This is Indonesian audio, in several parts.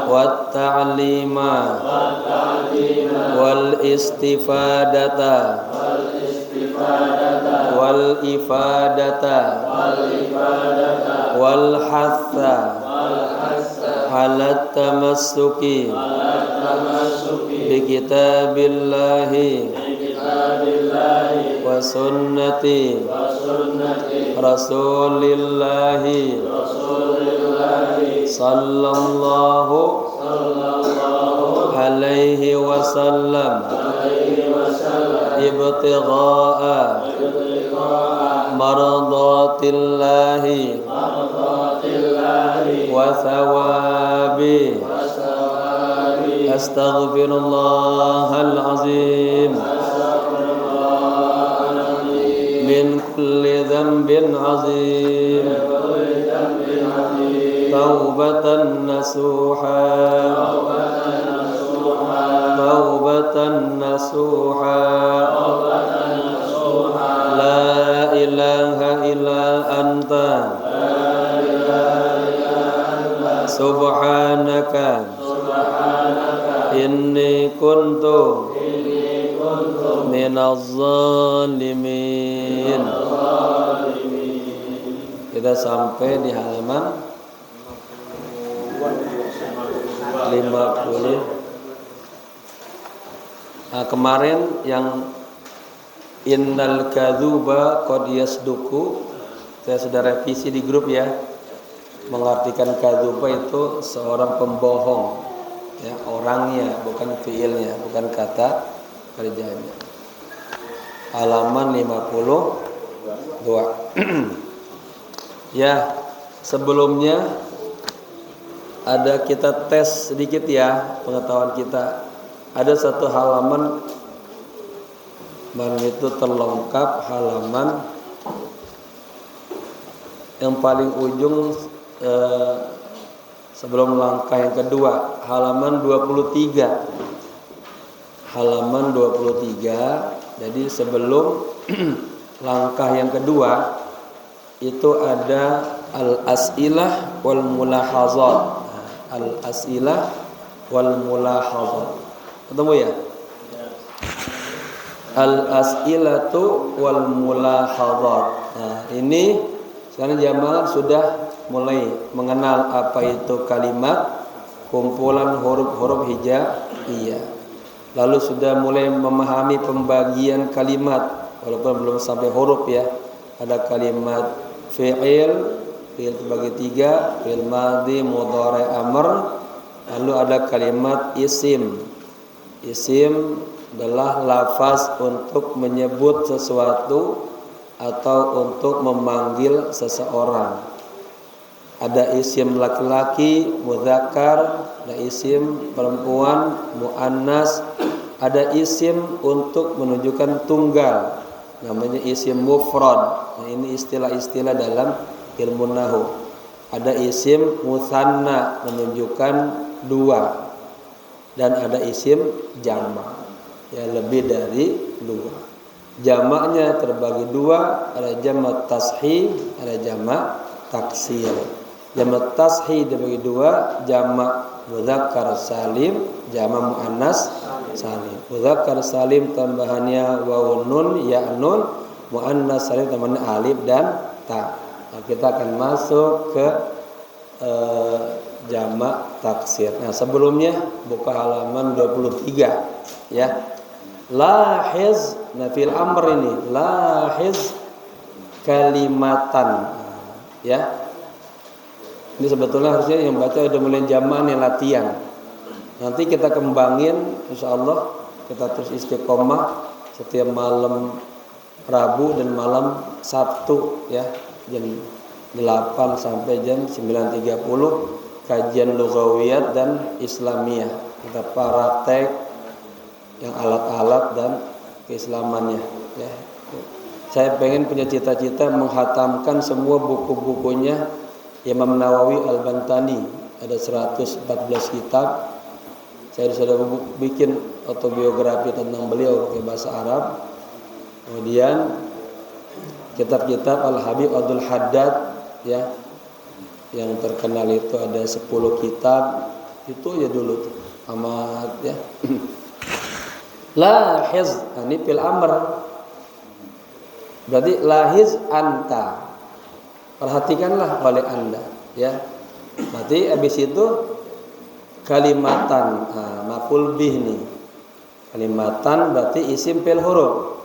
wat ta'lima wal istifadata wal ifadata wal hatha halat tamassuki bi kitabillahi wa sunnati rasulillahi sallallahu alaihi wasallam ibtigha'a mardatillahi wa thawabi astaghfirullahal azim min kulli dhanbin azim taubatan nasuha taubatan nasuha la ilaha illa anta subhanaka inni kuntu minaz zalimin. Kita sampai di halaman 50. Nah, kemarin yang innal kadzuba qad yasduku saya sudah revisi di grup ya. Mengartikan kadzuba itu seorang pembohong ya, orangnya bukan fiilnya, bukan kata kerjanya. Halaman 52. Ya, sebelumnya ada kita tes sedikit ya pengetahuan kita. Ada satu halaman itu terlengkap halaman yang paling ujung sebelum langkah yang kedua, halaman 23. Halaman 23. Jadi sebelum langkah yang kedua itu ada al-as'ilah wal mulahazat. Al-as'ilah wal mulahazat. Ketemu ya? Al-as'ilatu wal mulahazat. Nah, ini sekarang jamaah sudah mulai mengenal apa itu kalimat, kumpulan huruf-huruf hijaiyah. Lalu sudah mulai memahami pembagian kalimat walaupun belum sampai huruf ya. Ada kalimat fi'il terbagi 3, fi'il madhi, mudhari, amr. Lalu ada kalimat isim. Isim adalah lafaz untuk menyebut sesuatu atau untuk memanggil seseorang. Ada isim laki-laki, mudzakkar, ada isim perempuan, muannas, ada isim untuk menunjukkan tunggal, namanya isim mufrad. Nah, ini istilah-istilah dalam ilmu nahwu. Ada isim mutsanna menunjukkan dua, dan ada isim jamak ya lebih dari dua. Jamaknya terbagi dua, ada jamak tashih, ada jamak taksir. Jamak tashih dibagi dua, jamak mudzakkar salim, jamak muannas salim. Mudzakkar salim tambahannya waw nun ya nun, muannas salim tambahannya alif dan ta. Nah, kita akan masuk ke jamak taksir. Nah, sebelumnya buka halaman 23 ya. Lahiz, nah fil amr ini lahiz kalimatan ya. Ini sebetulnya harusnya yang baca udah mulai jamak nih latihan. Nanti kita kembangin insyaallah, kita terus istiqomah setiap malam Rabu dan malam Sabtu ya, jam 8 sampai jam 9.30 kajian lughawiyat dan Islamiyah. Kita praktek yang alat-alat dan keislamannya ya. Saya pengen punya cita-cita menghatamkan semua buku-bukunya Imam Nawawi Al-Bantani, ada 114 kitab. Saya sudah bikin autobiografi tentang beliau pakai bahasa Arab. Kemudian kitab-kitab Al-Habib Abdul Haddad ya, yang terkenal itu ada 10 kitab Itu aja dulu tuh. Amat ya. Lahiz, ini fil amr. Berarti lahiz anta. Perhatikanlah oleh Anda, ya. Berarti habis itu kalimatan, maf'ul bih nih. Kalimatan berarti isim fil huruf.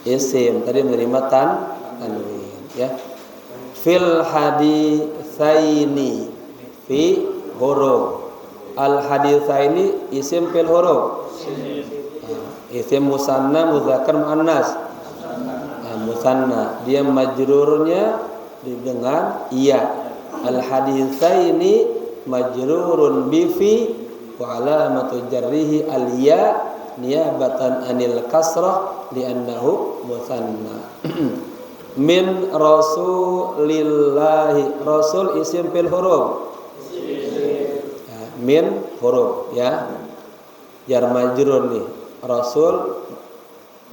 Isim tadi menerima tanwin, ya. Fil haditsaini fi huruf. Al haditsaini isim fil huruf. Isim musanna muzakkar muannas. Musanna dia majrurnya dengan iya. Al haditsaini majrurun bi fi wa alamatu jarrihi al ya niyabatan anil kasrah li'annahu musanna. Min rasulillahi, rasul isim fil huruf. Min huruf ya. Jar majrur nih. Rasul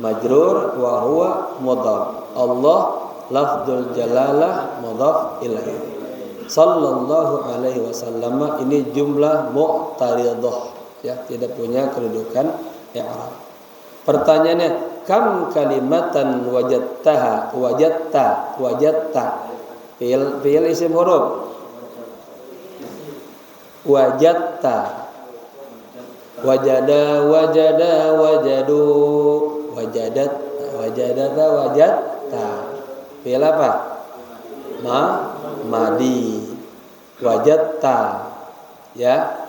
majrur wa huwa mudhaf. Allah lafdzul jalalah mudhaf ilaihi. Sallallahu alaihi wasallam ini jumlah mu'taridah ya, tidak punya kedudukan i'rab. Pertanyaannya, kam kalimatan wajadtaha, wajadta fi'il isim huruf. Wajadta, wajada, wajadu, wajadata, wajadta. Fi'il apa? Madi. Wajadta. Ya.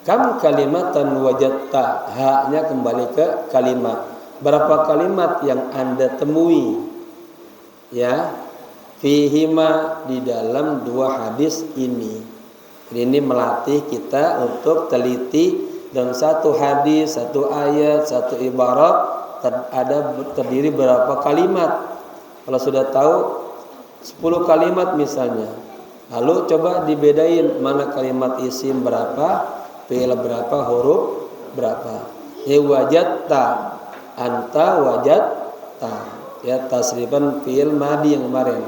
Kam kalimatan wajadta, haknya kembali ke kalimat. Berapa kalimat yang Anda temui? Ya. Fihima, di dalam dua hadis ini. Ini melatih kita untuk teliti dalam satu hadis, satu ayat, satu ibarat terdiri berapa kalimat. Kalau sudah tahu 10 kalimat misalnya, lalu coba dibedain mana kalimat isim berapa, fi'il berapa, huruf berapa. Wajadta, anta wajadta, ya, tasrifan fi'il madi yang kemarin.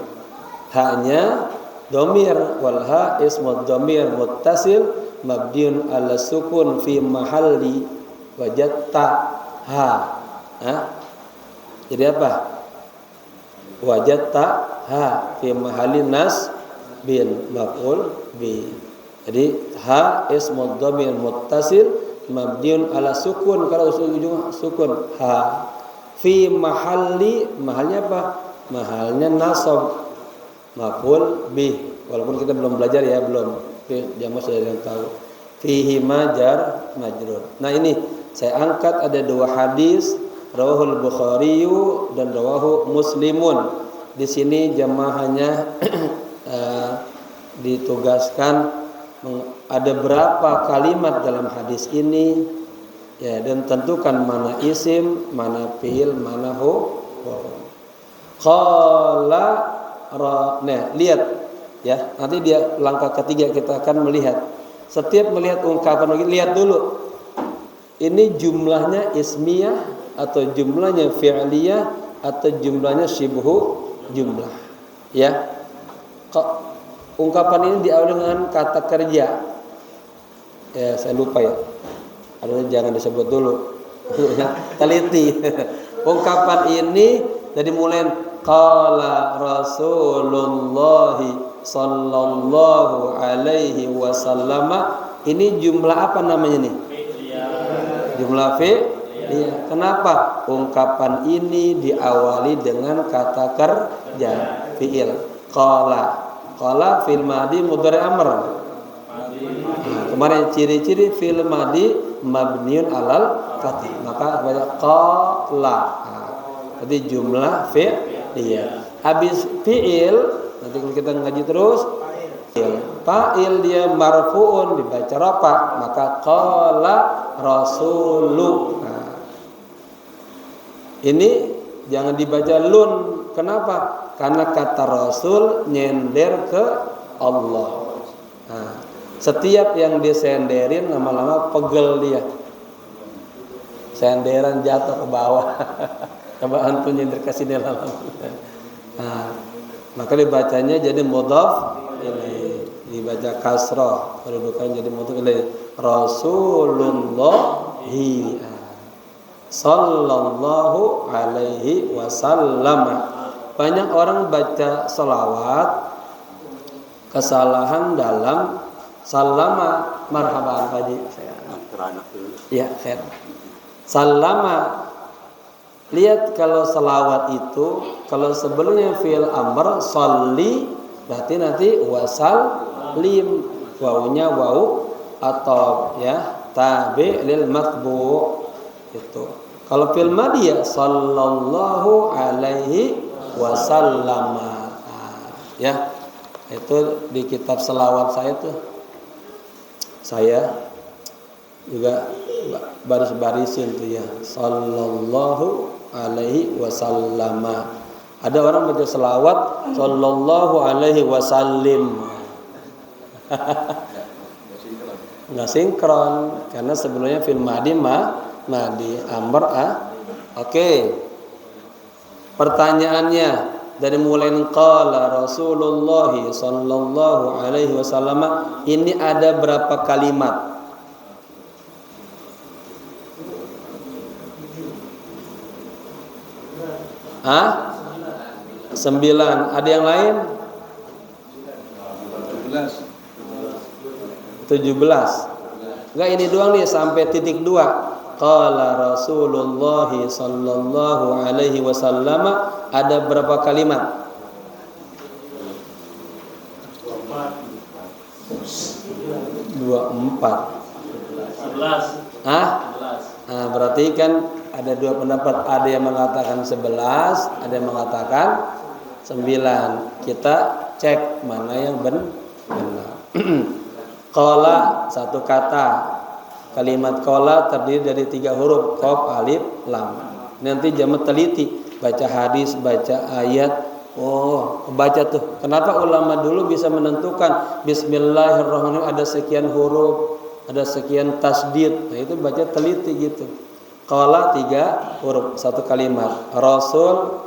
Haknya domir, wal ha ismu domir muttasil mabdiun ala sukun fi mahalli wajadta ha. Jadi apa? Wajadta ha fi mahalli nas bin maf'ul bi. Jadi ha ismu dhamir muttasil mabniun ala sukun, kalau ujung sukun ha. Fi mahalli, mahalnya apa? Mahalnya nasab maf'ul bi. Walaupun kita belum belajar ya, belum. Jamaah sudah yang tahu. Fihi majar majrur. Nah ini saya angkat ada dua hadis, rawahul Bukhari dan rawahu Muslimun. Di sini jamaahnya ditugaskan ada berapa kalimat dalam hadis ini, ya, dan tentukan mana isim, mana fi'il, mana huruf. Qala nah, lihat ya, nanti dia langkah ketiga kita akan melihat. Setiap melihat ungkapan begini, lihat dulu ini jumlahnya ismiyah atau jumlahnya fi'liyah atau jumlahnya syibhu jumlah, ya. Ungkapan ini diawali dengan kata kerja. Ya, saya lupa ya. Harusnya jangan disebut dulu. Teliti. Ungkapan ini dari mulai qala Rasulullah sallallahu alaihi wasallam, ini jumlah apa namanya nih? Jumlah fi'liyah. Kenapa? Ungkapan ini diawali dengan kata kerja fi'il. Qala fil madi mudhari amr. Kemarin ciri-ciri fil madi mabniun alal fathih. Maka baca qala. Jadi jumlah fi'liyah. Habis fi'il, nanti kalau kita ngaji terus, fa'il dia marfu'un dibaca rafa, maka qala rasulu. Ini jangan dibaca lun. Kenapa? Karena kata rasul nyender ke Allah. Setiap yang disenderin lama-lama pegel dia. Senderan jatuh ke bawah. Coba antum nyender ke sini lama. Maka dibacanya jadi mudhaf ilaihi. dibaca kasrah, kedudukan jadi mudhaf ilaih. Rasulullahi sallallahu alaihi wasallam. Banyak orang baca salawat kesalahan dalam salama. Marhaban Pak Haji. Ya, khair. Salama. Lihat kalau salawat itu, kalau sebelumnya fi'il amr sholli, berarti nanti wasallim, wawunya wawu atau ya tabi lil matbu itu. Kalau fi'il madhi ya sallallahu alaihi wasallam. Ya. Itu di kitab selawat saya tuh. Saya juga baris-barisin tuh ya. Sallallahu alaihi wasallam. Ada orang baca selawat sallallahu alaihi wasallim. Nggak sinkron karena sebelumnya fil madi madi amr Oke. Pertanyaannya dari mulai qala Rasulullah sallallahu alaihi wasallam, ini ada berapa kalimat? Hah? 9. Ada yang lain? 17. Enggak, ini doang nih sampai titik 2. Qala Rasulullah sallallahu alaihi wasallam, ada berapa kalimat? 24. 11. Berarti kan ada dua pendapat. Ada yang mengatakan 11, ada yang mengatakan 9. Kita cek mana yang benar. Qala satu kata. Kalimat qala terdiri dari 3 huruf, qaf, alif, lam. Nanti jamaah teliti, baca hadis, baca ayat. Oh, baca tuh. Kenapa ulama dulu bisa menentukan bismillahirrahmanirrahim ada sekian huruf, ada sekian tasdid. Nah, itu baca teliti gitu. Qala 3 huruf, 1 kalimat. Rasul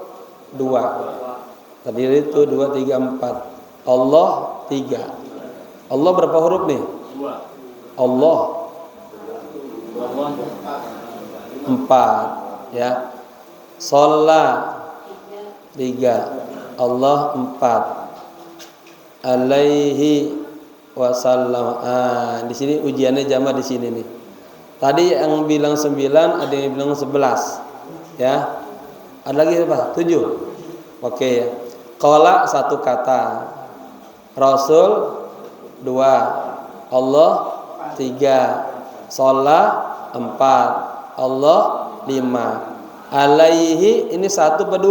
2. Terdiri itu 2, 3, 4. Allah 3. Allah berapa huruf nih? 2. Allah 4 ya. Sholat 3. Allah 4. Alaihi wasallam. Di sini ujiannya jamaah di sini nih. Tadi yang bilang 9, ada yang bilang 11. Ya. Ada lagi apa? 7. Oke ya. Qala 1 kata. Rasul 2. Allah 3. Sholat 4. Allah 5. Alaihi ini 1 apa 2?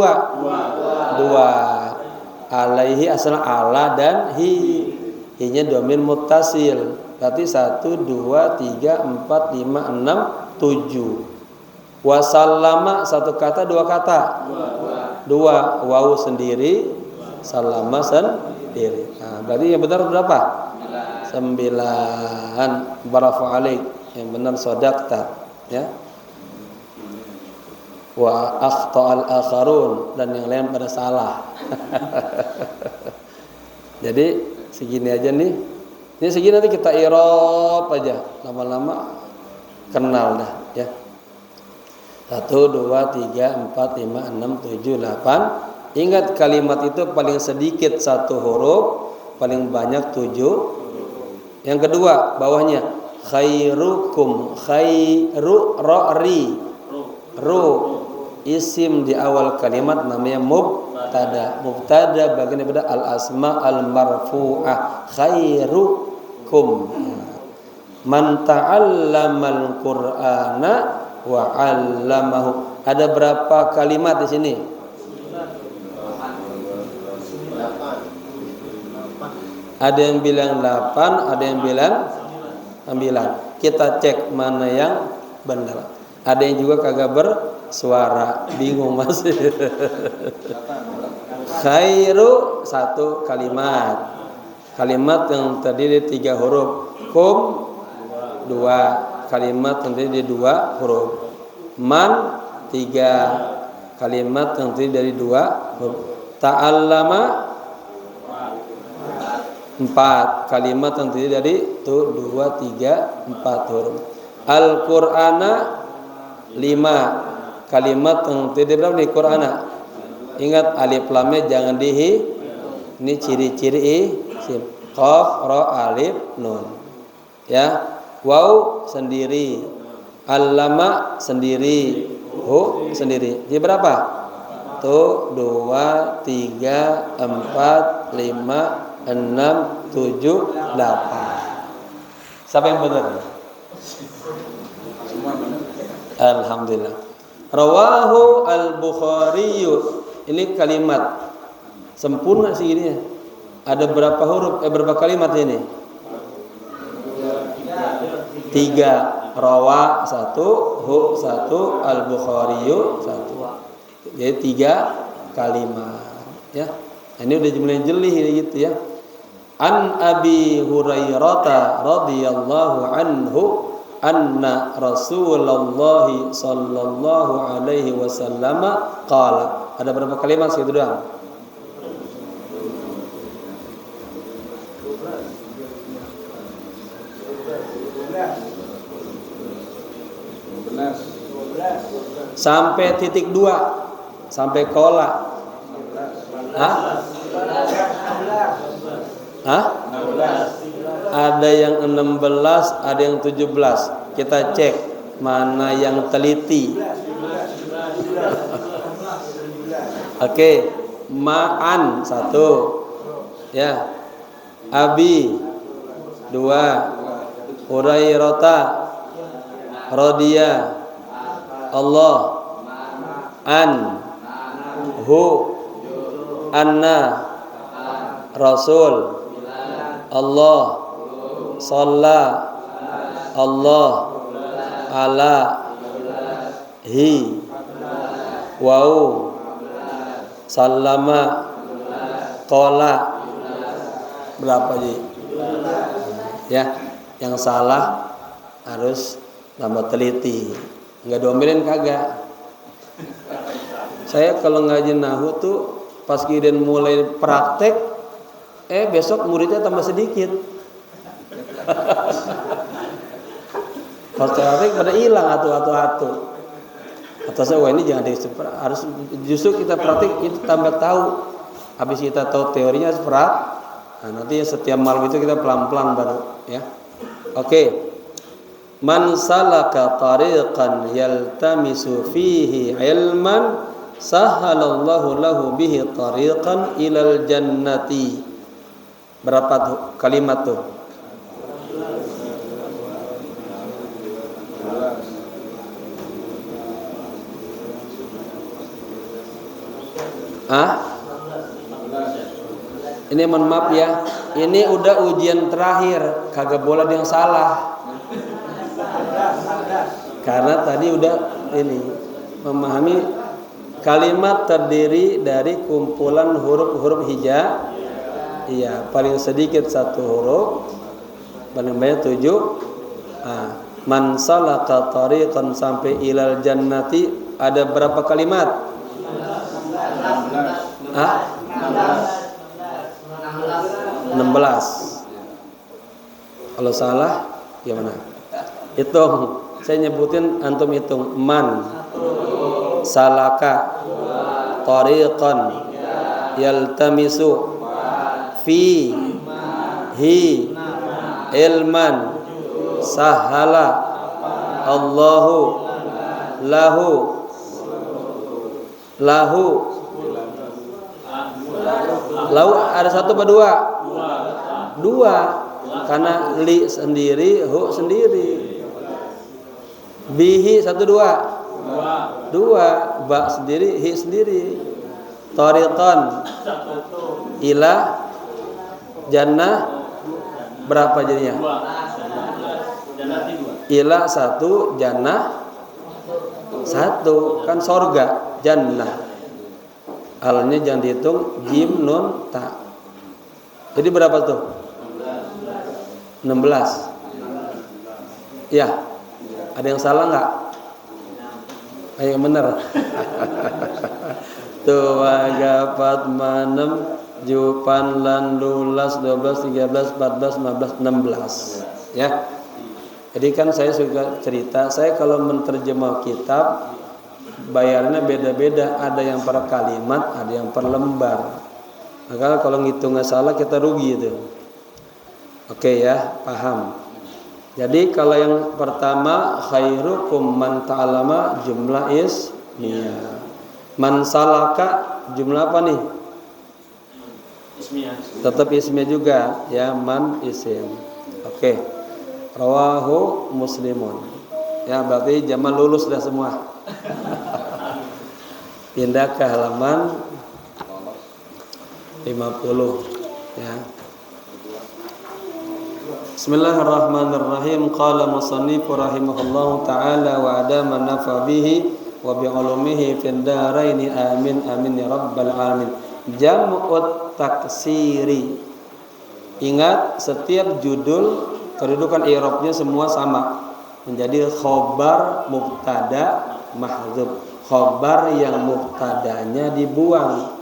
2. Alaihi asal ala dan hi. Hi-nya dhamir muttasil. Berarti 1, 2, 3, 4, 5, 6, 7. Wasallama 1 kata 2 kata? 2. Wawu sendiri, salama sendiri. Nah, berarti yang benar berapa? 9. Barafu alaik. Yang benar sodakta, ya. Wa akhta'al akharun, dan yang lain pada salah. Jadi segini aja nih. Ini segini nanti kita i'rab aja. Lama-lama kenal dah, ya. 1, 2, 3, 4, 5, 6, 7, 8. Ingat kalimat itu paling sedikit 1 huruf, paling banyak 7. Yang kedua bawahnya khairukum, khairu ra'ri, ru isim di awal kalimat namanya mubtada. Mubtada bagian daripada al asma al marfu'ah. Khairukum. Man ta'allamal qur'ana wa 'allamahu. Ada berapa kalimat di sini? Ada yang bilang 8, ada yang bilang 9. Kita cek mana yang benar. Ada yang juga kagak bersuara, bingung masih. Khairu 1 kalimat. Kalimat yang terdiri 3 huruf. Kum 2. Kalimat yang terdiri dari 2 huruf. Man 3. Kalimat yang terdiri dari 2 huruf. Ta'allama 4 kalimat yang terdiri dari 2, 3, 4 huruf. Al-Qur'ana 5 kalimat yang terdiri dari Qur'ana. Ingat alif lamnya jangan dihi. Ini ciri-ciri isim. Qaf, ra, alif, nun. Ya. Waw sendiri. Allama sendiri. Hu sendiri. Jadi berapa? 1, 2, 3, 4, 5, 6, 7, 8. Siapa yang benar? Alhamdulillah. Rawahu al-Bukhari. Ini kalimat sempurna sih ini. Ada berapa huruf? Berapa kalimat ini? 3. Rawa 1, hu 1, al-Bukhari 1. Jadi 3 kalimat. Ya. Ini udah mulai jeli gitu ya. An Abi Hurairah radhiyallahu anhu anna Rasulullah sallallahu alaihi wasallam qala. Ada berapa kalimat segitu doang? Sampai titik 2 sampai kola. Hah? Hah? Ada yang 16, ada yang 17. Kita cek mana yang teliti. Oke, ma'an 1. Ya. Abi 2. Hurairata radhiya Allah an hu anna Rasul Allah shalla Allah ala hi wau sallama qala. Berapa ji? Ya, yang salah harus tambah teliti. Enggak diomelin kagak. Saya kalau ngaji nahwu tuh pas kiden mulai praktek, besok muridnya tambah sedikit. Pas praktek pada hilang atu-atu. Atau saya wah ini jangan harus justru kita praktek itu tambah tahu. Habis kita tahu teorinya harus nah, nanti setiap malam itu kita pelan-pelan baru ya. Oke. Man salaka tariqan yaltamisu fihi ilman sahalallahu lahu bihi tariqan ilal jannati. Berapa tuh kalimat tuh? Ini mohon maaf ya. Ini udah ujian terakhir, kagak boleh ada yang salah. Karena tadi udah ini memahami kalimat terdiri dari kumpulan huruf-huruf hija. Iya, paling sedikit 1 huruf, paling banyak 7. Man salaka tariqan sampai ilal jannati ada berapa kalimat? 16. Kalau salah gimana? Hitung. Saya nyebutin, antum hitung. Man salaka tariqan yaltamisu fi hi ilman sahala Allahu lahu ada 1 apa 2? 2 karena li sendiri, hu sendiri. Bihi 1 2 ba sendiri, hi sendiri. Tariqan ila jannah berapa jadinya? Ila 1 jannah 1 kan sorga jannah. Alnya jangan dihitung, jim nun ta. Jadi berapa tuh? 16. Ya. Ada yang salah nggak? Ayo yang benar. Tuh 3 4 5 6 Jupan lan lulas 12 13 14 15 16 ya. Jadi kan saya suka cerita, saya kalau menerjemah kitab bayarnya beda-beda, ada yang per kalimat, ada yang per lembar. Maka kalau ngitungnya salah kita rugi itu. Oke ya, paham. Jadi kalau yang pertama khairukum man ta'allama jumlah ismiyah. Man salaka jumlah apa nih? Ismiyah. Tetap ismiyah juga ya, man isim. Oke. Rawahu Muslimun. Ya berarti jamaah lulus dah semua. Pindah ke halaman 50 ya. Bismillahirrahmanirrahim. Qala musannif rahimahullahu taala wa adama nafa bihi wa bi ulumihi fid darain amin amin ya rabbal alamin. Jam'ut taksiri. Ingat setiap judul kedudukan i'rabnya semua sama. Menjadi khobar mubtada mahdzuf. Khobar yang mubtadanya dibuang.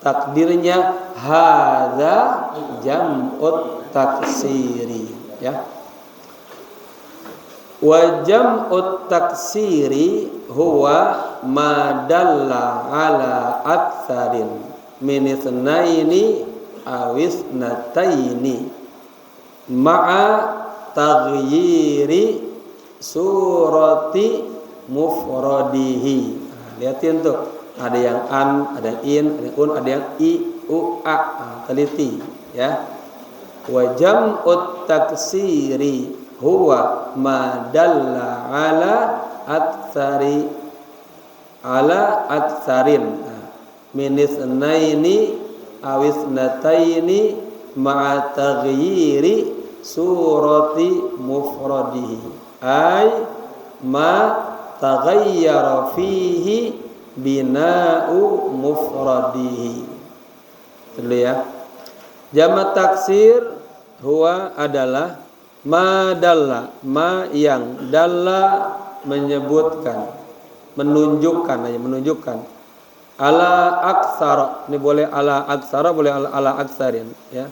Takdirnya hadza jam'ut taksiri ya. Wa jam'ut taksiri huwa ma dalla ala aktsarin min itsnaini aw itsnataini ma'a taghyiri surati mufradihi. Nah, lihatin tuh, ada yang an, ada in, ada un, ada yang i, u, a. Nah, teliti ya. Wa jam'ut taksiri huwa ma dalla ala aktsari ala aktsarin min itsnaini aw itsnataini ma'a taghyiri surati mufradihi ay ma taghayyara fihi bina'u mufradihi. Dulu ya. Jamak taksir huwa adalah ma dalla, ma yang dalla menyebutkan, menunjukkan ala aktsara. Ini boleh ala aktsara, boleh ala aktsarin ya.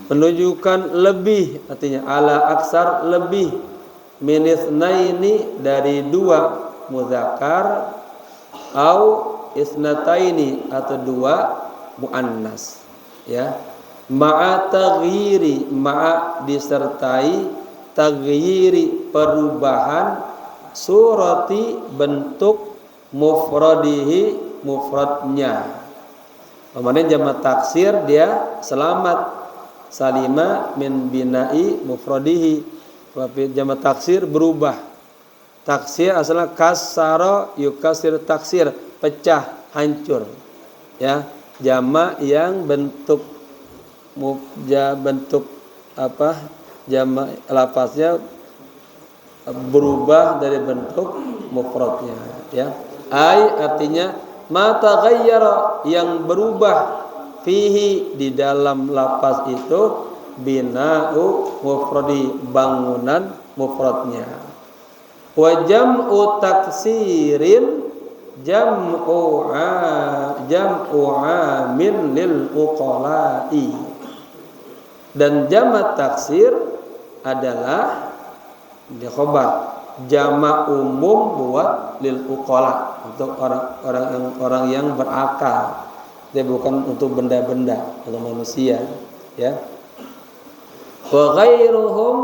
Menunjukkan lebih, artinya ala aksar lebih, min itsnaini dari dua muzakkar, au isnataini atau dua muannas ya. Ma'a taghyiri, ma'a disertai taghyiri perubahan surati bentuk mufradihi mufradnya. Kemudian jamak taksir dia selamat salima min bina'i mufradihi. Tapi jamak taksir berubah. Taksir asalnya kasara yukasir taksir, pecah, hancur. Ya, jamak yang bentuk apa? Jamak lafaznya berubah dari bentuk mufradnya, ya. Ai artinya ma taghayyara yang berubah fihi di dalam lafaz itu bina'u mufradi bangunan mufradnya. Wa jam'u taksirin jam'u amin lil uqala'i. Dan jamak taksir adalah di khobar jamak umum buat lil uqala, untuk orang yang berakal. Dia bukan untuk benda-benda atau manusia ya. Wa ghairuhum,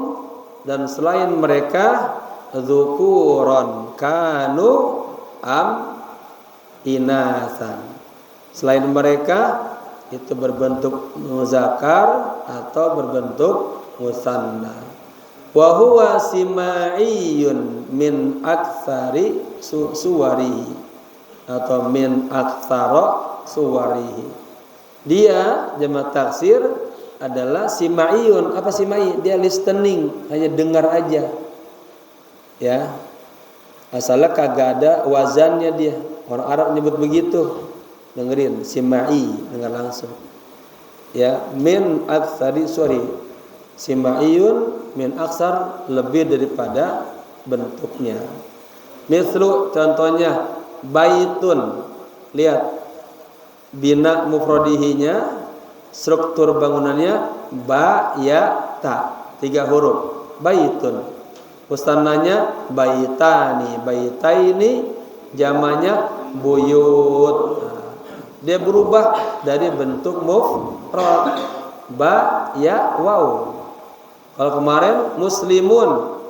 dan selain mereka dzukuron kanu am inasan. Selain mereka itu berbentuk muzakkar atau berbentuk musanna. Wa huwa simaiyun min aktsari suwarihi atau min aktsara suwarihi. Dia jamak taksir adalah simaiyun. Apa simai? Dia listening, hanya dengar aja. Ya. Asalnya kagak ada wazannya dia. Orang Arab nyebut begitu. Dengerin, simai, dengar langsung. Ya, min aktsari suwari. Simaiyun min aksar, lebih daripada bentuknya. Mislu, contohnya baitun. Lihat bina mufradihinya struktur bangunannya ba ya ta, 3 huruf. Baitun. Mustannanya baitani, baitaini, jamannya buyut. Dia berubah dari bentuk mufrad ba ya waw. Kalau kemarin muslimun,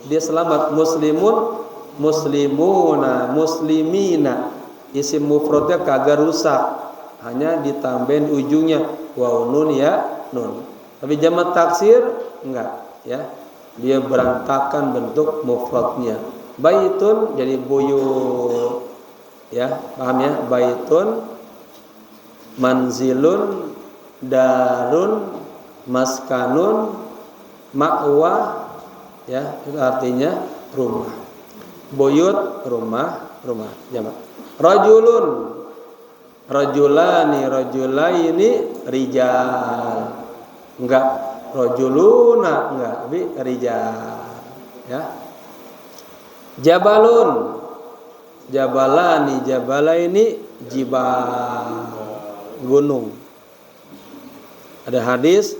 dia selamat, muslimun, muslimuna, muslimina. Isim mufradnya kagak rusak, hanya ditambahin ujungnya waw nun ya nun. Tapi jamak taksir enggak, ya. Dia berantakan bentuk mufradnya. Baitun jadi buyut. Ya, paham ya? Baitun, manzilun, darun, maskanun, ma'wa, ya, itu artinya rumah. Buyut rumah, rumah jamak. Rajulun, rajulani, rajulaini, rijal. Enggak rajuluna, enggak, tapi rijal, ya. Jabalun, jabalani, jabalaini, jibal, gunung. Ada hadis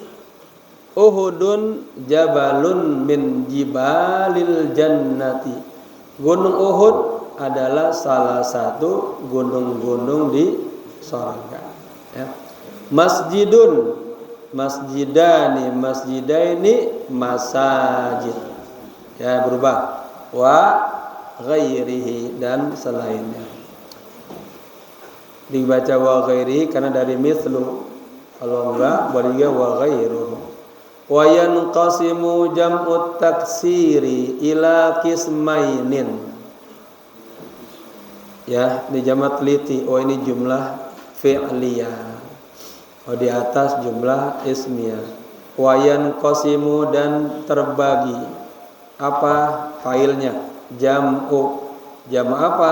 Uhudun jabalun min jibalil jannati. Gunung Uhud adalah salah satu gunung-gunung di surga, ya. Masjidun, masjidani, masjidaini, masajid. Ya, berubah. Wa ghairihi, dan selainnya. Dibaca wa ghairihi karena dari mithlu. Kalau enggak boleh juga wa ghairuhu. Wa yanqasimu jam'ut taksiri ila qismainin. Ya, di jamak teliti. Oh, ini jumlah fi'liyah. Oh, di atas jumlah ismiyah. Wa yanqasimu, dan terbagi. Apa failnya? Jam'u. Jama' apa?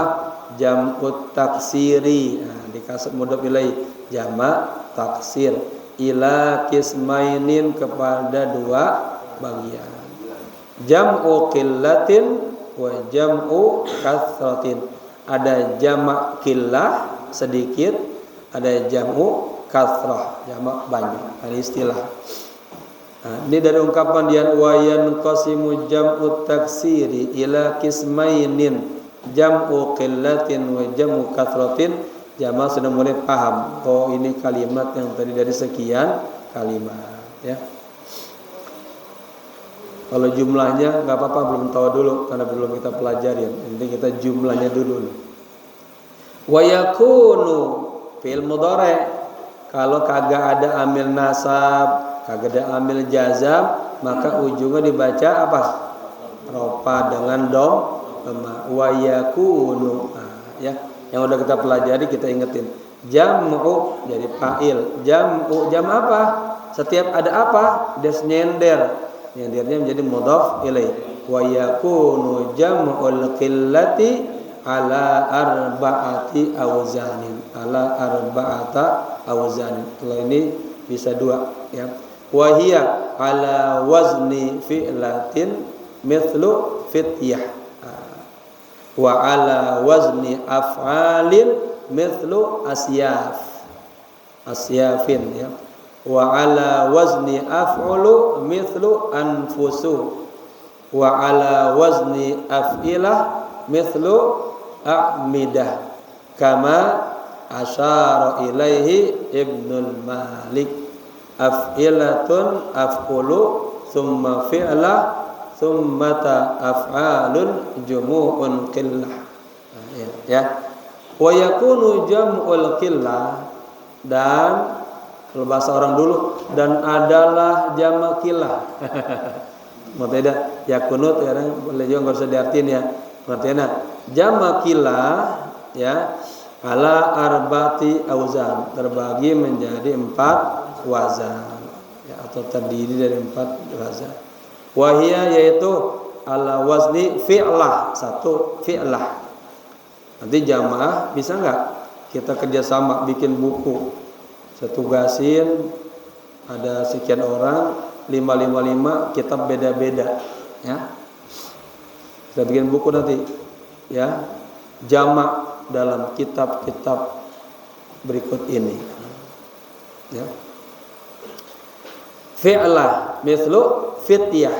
Jam'ut taksiri. Nah, dikasih mudhaf ilaih. Jama' taksir. Ila kismainin, kepada 2 bagian. Jam'u qillatin wa jam'u kathratin. Ada jamak qillah sedikit, ada jam'u kathrah jamak banyak. Ini istilah. Nah, ini dari ungkapan dia wa yanqasimu jam'u taksiri ila kismainin jam'u qillatin wa jam'u kathratin. Jamaah sudah mulai paham. Oh, ini kalimat yang tadi dari sekian kalimat, ya. Kalau jumlahnya nggak apa-apa, belum tahu dulu karena belum kita pelajarin. Intinya kita jumlahnya dulu. Wa yakunu fil mudhari', kalau kagak ada amil nasab, kagak ada amil jazam, maka ujungnya dibaca apa? Rofa dengan dom. Wa yakunu, ya. Yang udah kita pelajari kita ingetin. Jam'u jadi fa'il. Jam'u, jam apa? Setiap ada apa? Dia nyender. Nyendernya menjadi mudhaf ilaih. Wa yakunu jam'ul qillati ala arba'ati awzanin. Ala arba'ata awzanin. Kalau ini bisa 2, ya. Wa hiya ala wazni fi'latin mithlu fityah. Wa ala wazni af'alin mithlu asyaf, asyafin, ya. Wa ala wazni af'ulu mithlu anfusu. Wa ala wazni af'ilah mithlu a'midah, kama asyara ilaihi Ibnul Malik. Af'ilatun af'ulu thumma fi'lah summata af'alun jumu'un qillah. Ya. Wa yakunu jam'ul qillah, dan kalau bahasa orang dulu, dan adalah jamak qillah. Maksudnya yakunu sekarang boleh juga enggak usah diartiin, ya. Maksudnya jamak qillah, ya, ala arba'ati auzan, terbagi menjadi 4 wazan, ya, atau terdiri dari 4 wazan. Wahia, yaitu ala wazni fi'lah, 1 fi'lah. Nanti jamaah bisa nggak kita kerjasama bikin buku, saya tugasin ada sekian orang, 555 kitab beda-beda, ya. Kita bikin buku nanti, ya, jamak dalam kitab-kitab berikut ini, ya. Fi'lah mislu fityah.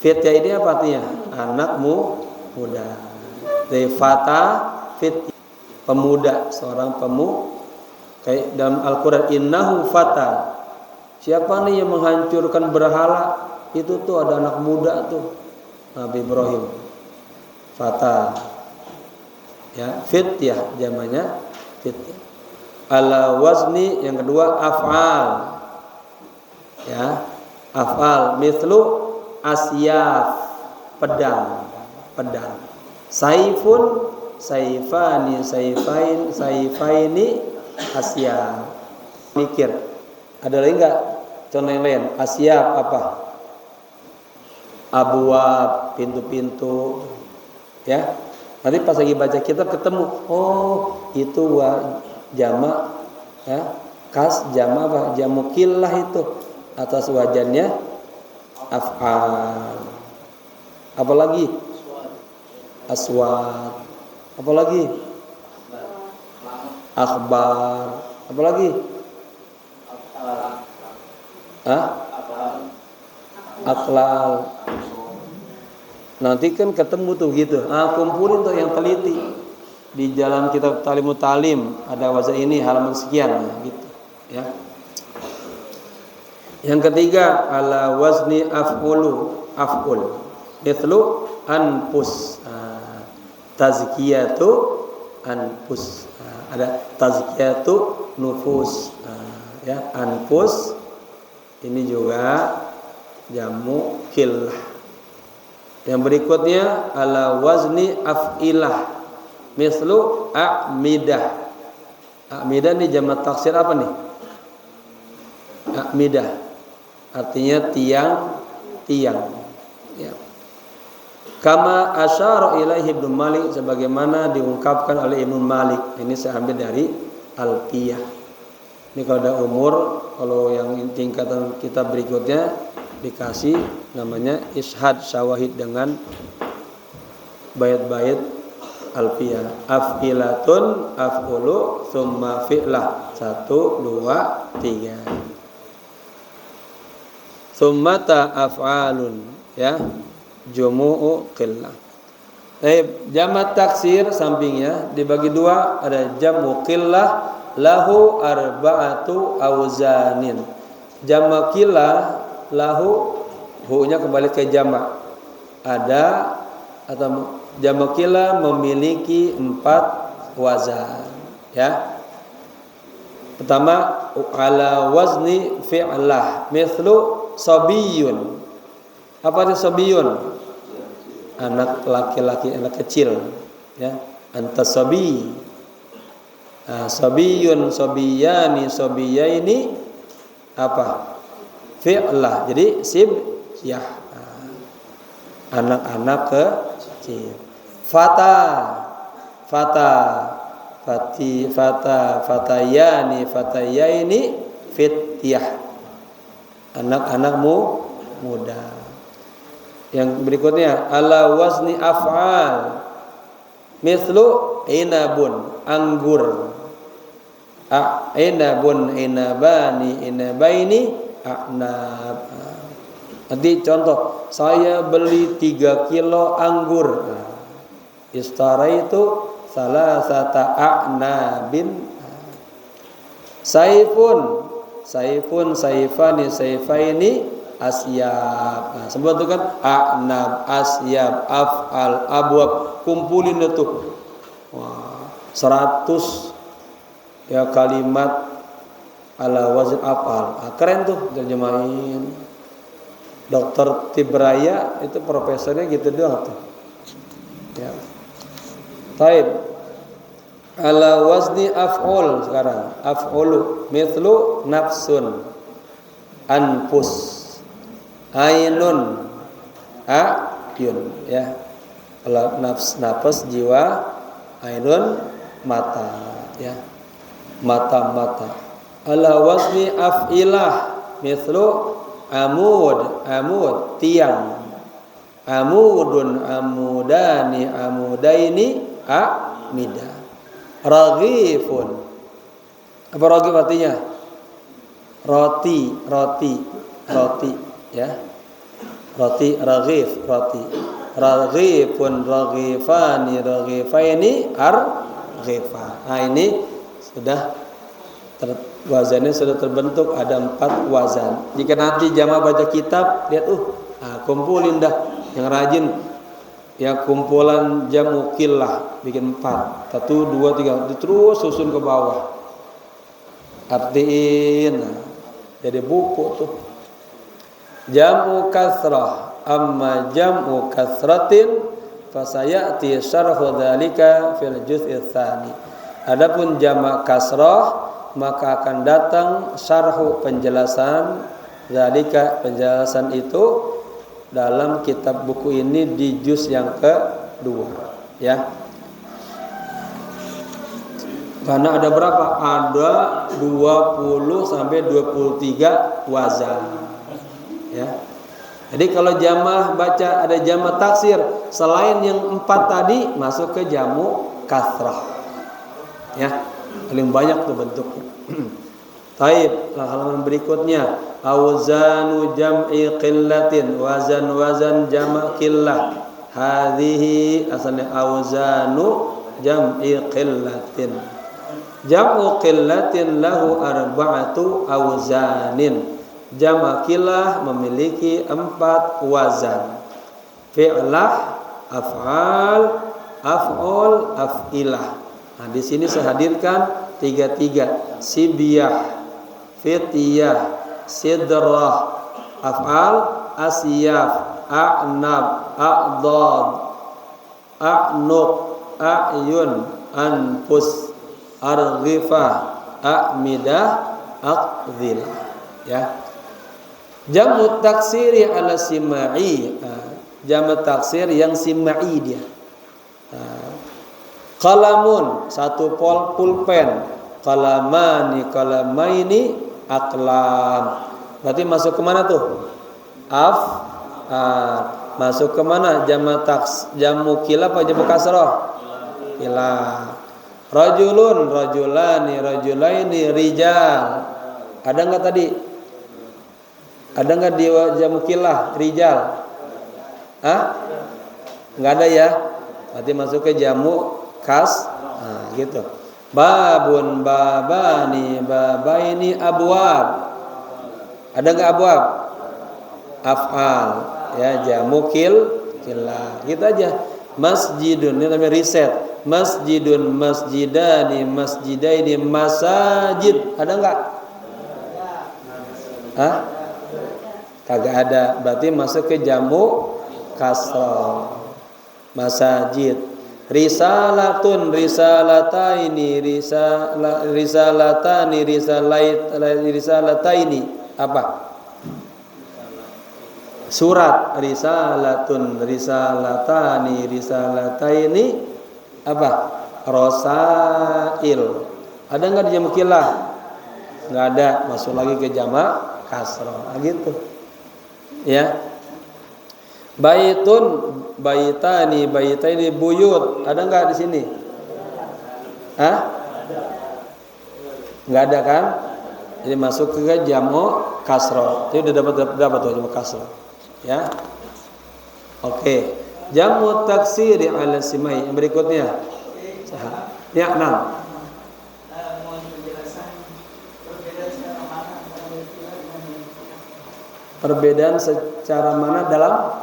Fityah ini apa artinya? Anakmu muda. Dari fata fityah, pemuda, seorang pemuda. Kayak dalam Al-Qur'an, innahu fata. Siapa nih yang menghancurkan berhala? Itu tuh ada anak muda tuh, Nabi Ibrahim. Fata. Ya, fityah jamanya fityah. Ala wazni yang kedua af'al. Ya, af'al mislu asyaf, pedang, pedang. Saifun, saifani, saifain, saifaini, asyaf. Mikir. Ada lagi enggak contoh yang lain? Asyaf apa? Abwab, pintu-pintu. Ya. Nanti pas lagi baca kitab ketemu, oh itu jamak, ya, kas jamak apa? Jamukillah itu atas wajannya af'al. Apalagi aswad. Apalagi akhbar. Apalagi aklal. Nanti kan ketemu tuh gitu. Kumpulin tuh yang teliti di dalam kitab Talimut Talim, ada wazan ini halaman sekian gitu ya. Yang ketiga ala wazni af'ulu, af'ul mithlu anfus, tazkiyatu anfus, ada tazkiyatu nufus, ya, anfus ini juga jamu killah. Yang berikutnya ala wazni af'ilah mislu a'midah. A'midah ini jamak taksir apa nih? A'midah artinya tiang-tiang, ya. Kama asyara ilaihi Ibnu Malik, sebagaimana diungkapkan oleh Ibnu Malik. Ini saya ambil dari Alfiyah. Ini kalau ada umur, kalau yang tingkatan kita berikutnya dikasih namanya ishad syawahid dengan bait-bait Alfiyah. Af'ilatun, af'ulu, summa fi'lah. 1, 2, 3. Summata af'alun, ya. Jumu'u qillah. Jamak taksir sampingnya dibagi dua, ada jamu qillah lahu arba'atu auzanin. Jamak qillah lahu, hu-nya kembali ke jamak. Ada atau jamak qillah memiliki 4 wazan, ya. Pertama ala wazni fi'lah mithlu sabiyun. Apa itu sabiyun? Anak laki-laki, anak kecil, ya. Anta sabi. Sabiyun, sabiyani, sabiyaini apa? Fi'lah. Jadi ya, anak-anak kecil. Fata, fata, fati, fata, fatayani, fatayaini, fityah. Anak-anakmu muda. Yang berikutnya ala wazni af'al mithlu inabun, anggur. Inabun, inabani, inabaini, a'nab. Nanti contoh, saya beli 3 kilo anggur. Istaraitu salasata a'nabin. Saifun, saifun, saifani, saifaini, asyab. Sebutkan a'nab, asyab, af'al, abwab, kumpulin itu. Wah, 100 ya kalimat ala wazn af'al. Keren tuh terjemahin. Dokter Tibraya itu profesornya gitu doang tuh. Ya. Taib. Ala wazni af'ul sekarang. Af'ulu mithlu nafsun, anfus, ainun, ayun, ya. Kalau nafas jiwa, ainun mata, ya. Mata-mata. Ala wazni af'ilah mithlu amud, amud, tiang. Amudun, amudani, amudaini, a'midah. Raghifun. Apa raghif artinya? roti ya. Roti raghif, roti. Raghifun, raghifani, raghifaini, arghifan. Nah, ini sudah wazannya sudah terbentuk, ada 4 wazan. Jika nanti jamaah baca kitab, lihat kumpulin dah yang rajin. Ya, kumpulan jamu qillah bikin 4. 1 2 3 terus susun ke bawah. Artiin. Jadi buku tuh. Jam'u kasrah, amma jam'u kasratin fasayati syarhu dzalika fil juz'i tsani. Adapun jamak kasrah maka akan datang syarhu penjelasan dzalika, penjelasan itu dalam kitab buku ini di juz yang kedua ya. Karena ada berapa? Ada 20 sampai 23 wazan. Ya. Jadi kalau jamaah baca ada jamaah taksir selain yang 4 tadi masuk ke jamu kasrah. Ya. Paling banyak tuh bentuknya. Taib, halaman berikutnya auzanu jam'i qillatin, wazan jama' qillah. Hadhihi asalnya auzanu jam'i qillatin. Jam'u qillatin lahu arba'atu auzanin. Jama' qillah memiliki 4 wazan. Fi'lah, af'al, af'ul, af'ilah. Nah, di sini saya hadirkan 3. Sibiyah, fitiyah, sidrah, af'al, asyaf, a'nab, a'dad, a'nuq, a'yun, anfus, arghifah, a'midah, aqdhilah. Ya. Jamu taksiri ala simai. Jamu taksir yang simai dia. Qalamun, 1 pulpen. Qalamani, qalamaini, aqlam. Berarti masuk ke mana tuh? Masuk ke mana? Jamu qillah apa jamu kasrah? Qillah. Rajulun, rajulani, rajulaini, rijal. Ada enggak tadi? Ada enggak di jamu qillah rijal? Enggak ada ya. Berarti masuk ke jamu gitu. Babun, babani, babaini, abwab. Ada enggak abwab? Af'al. Ya, jamu qillah. Gitu aja. Masjidun, ini namanya riset. Masjidun, masjidani, masjidaini, masajid. Ada enggak? Kagak ada. Berarti masuk ke jamu kasrah. Masajid. Risalatun, risalataini, risalatani, risalataini. Apa? Surat. Risalatun, risalatani, risalataini. Apa? Rosail. Ada enggak di jamu qillah? Enggak ada. Masuk lagi ke jamak kasrah. Gitu. Ya. Baitun, baitani, baitaini, buyut. Ada enggak di sini? Enggak ada kan? Jadi masuk ke jamu kasrah. Jadi udah dapat tuh jamu kasrah. Ya. Oke. Jamu taksiri ala simai. Yang berikutnya. Ya, 6. Perbedaan secara mana dalam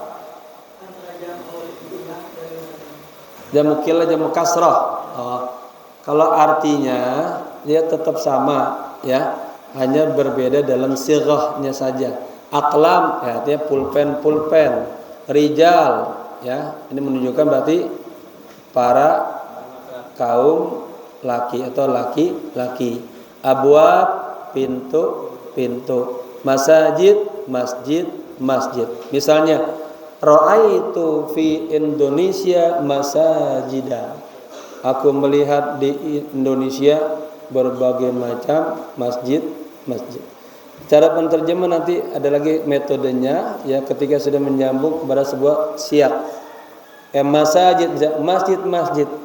jamu qillah, jamu kasrah? Kalau artinya dia tetap sama ya, hanya berbeda dalam sighahnya saja. Aqlam ya, artinya pulpen. Rijal ya, ini menunjukkan berarti para kaum laki atau laki-laki. Abwab, pintu. Masajid, masjid. Misalnya ra'aitu fi Indonesia masajida. Aku melihat di Indonesia berbagai macam masjid. Cara penterjemah nanti ada lagi metodenya ya, ketika sudah menyambung kepada sebuah siyak. Masjid.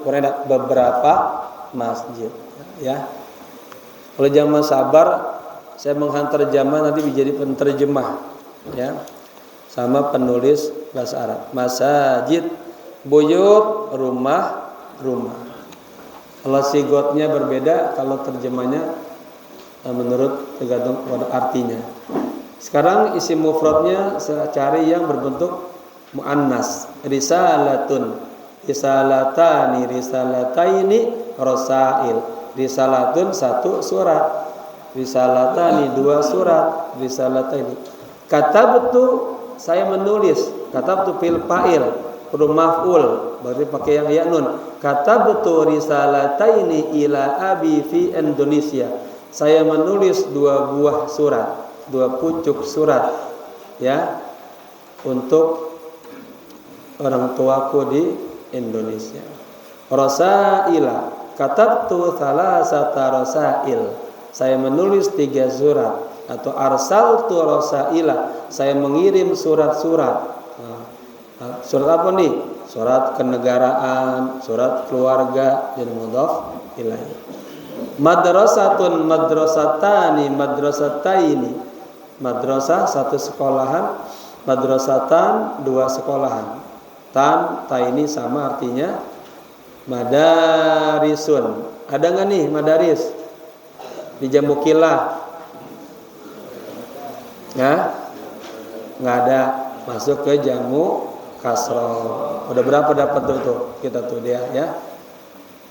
Karena beberapa masjid ya. Kalau jamaah sabar saya menghantar terjemah nanti menjadi penterjemah ya. Sama penulis bahasa Arab. Masajid, buyut, rumah. Kalau sigotnya berbeda, kalau terjemahnya menurut tergantung pada artinya. Sekarang isim mufradnya saya cari yang berbentuk muannas. Risalatun, risalatani, risalataini, rasail. Risalatun 1 surat, risalatani 2 surat, risalataini. Katabtu saya menulis, katabtu fil fa'il, huruf maf'ul, berarti pakai yang ya nun. Katabtu risalataini ila abi fi Indonesia. Saya menulis 2 buah surat, 2 pucuk surat ya untuk orang tuaku di Indonesia. Rasaila, katabtu salasata rasail. Saya menulis 3 surat atau arsaltu rasaila. Saya mengirim surat-surat. Surat apa nih? Surat kenegaraan, surat keluarga, jadi mudhaf ilaih. Madrasatun, madrasatani, madrasataini. Madrasah 1 sekolahan, madrasatan 2 sekolahan. Taini sama artinya madarisun. Ada nggak nih madaris di jamu kilah? Ya, nggak ada. Masuk ke jamu kasroh. Udah berapa dapat tuh kita tuh dia ya.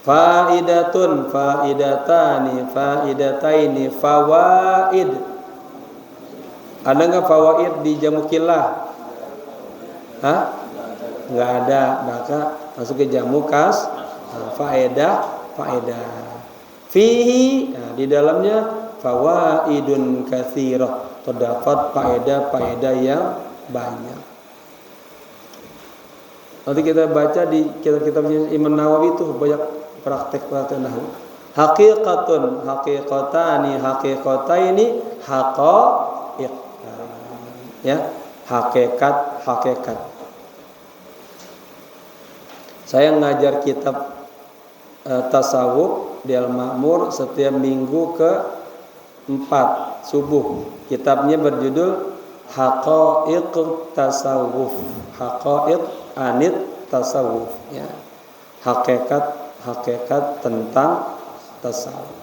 Faidatun, faidatani, faidataini, fawaid. Ada nggak fawaid di jamu kilah? Hah? Nggak ada. Maka masuk ke jamu kas. Faedah. Fihi, nah, di dalamnya fawaidun katsirah. Terdapat faedah yang banyak. Nanti kita baca di kitab-kitab Imam Nawawi itu banyak praktek nahwu. Haqiqatun, haqiqatani, haqiqataini, haqaiq. Ya, hakikat. Saya ngajar kitab tasawuf di Al-Ma'mur setiap minggu ke-4 subuh. Kitabnya berjudul Haqaiq Tasawuf. Haqaiq anit tasawuf ya. Hakikat tentang tasawuf.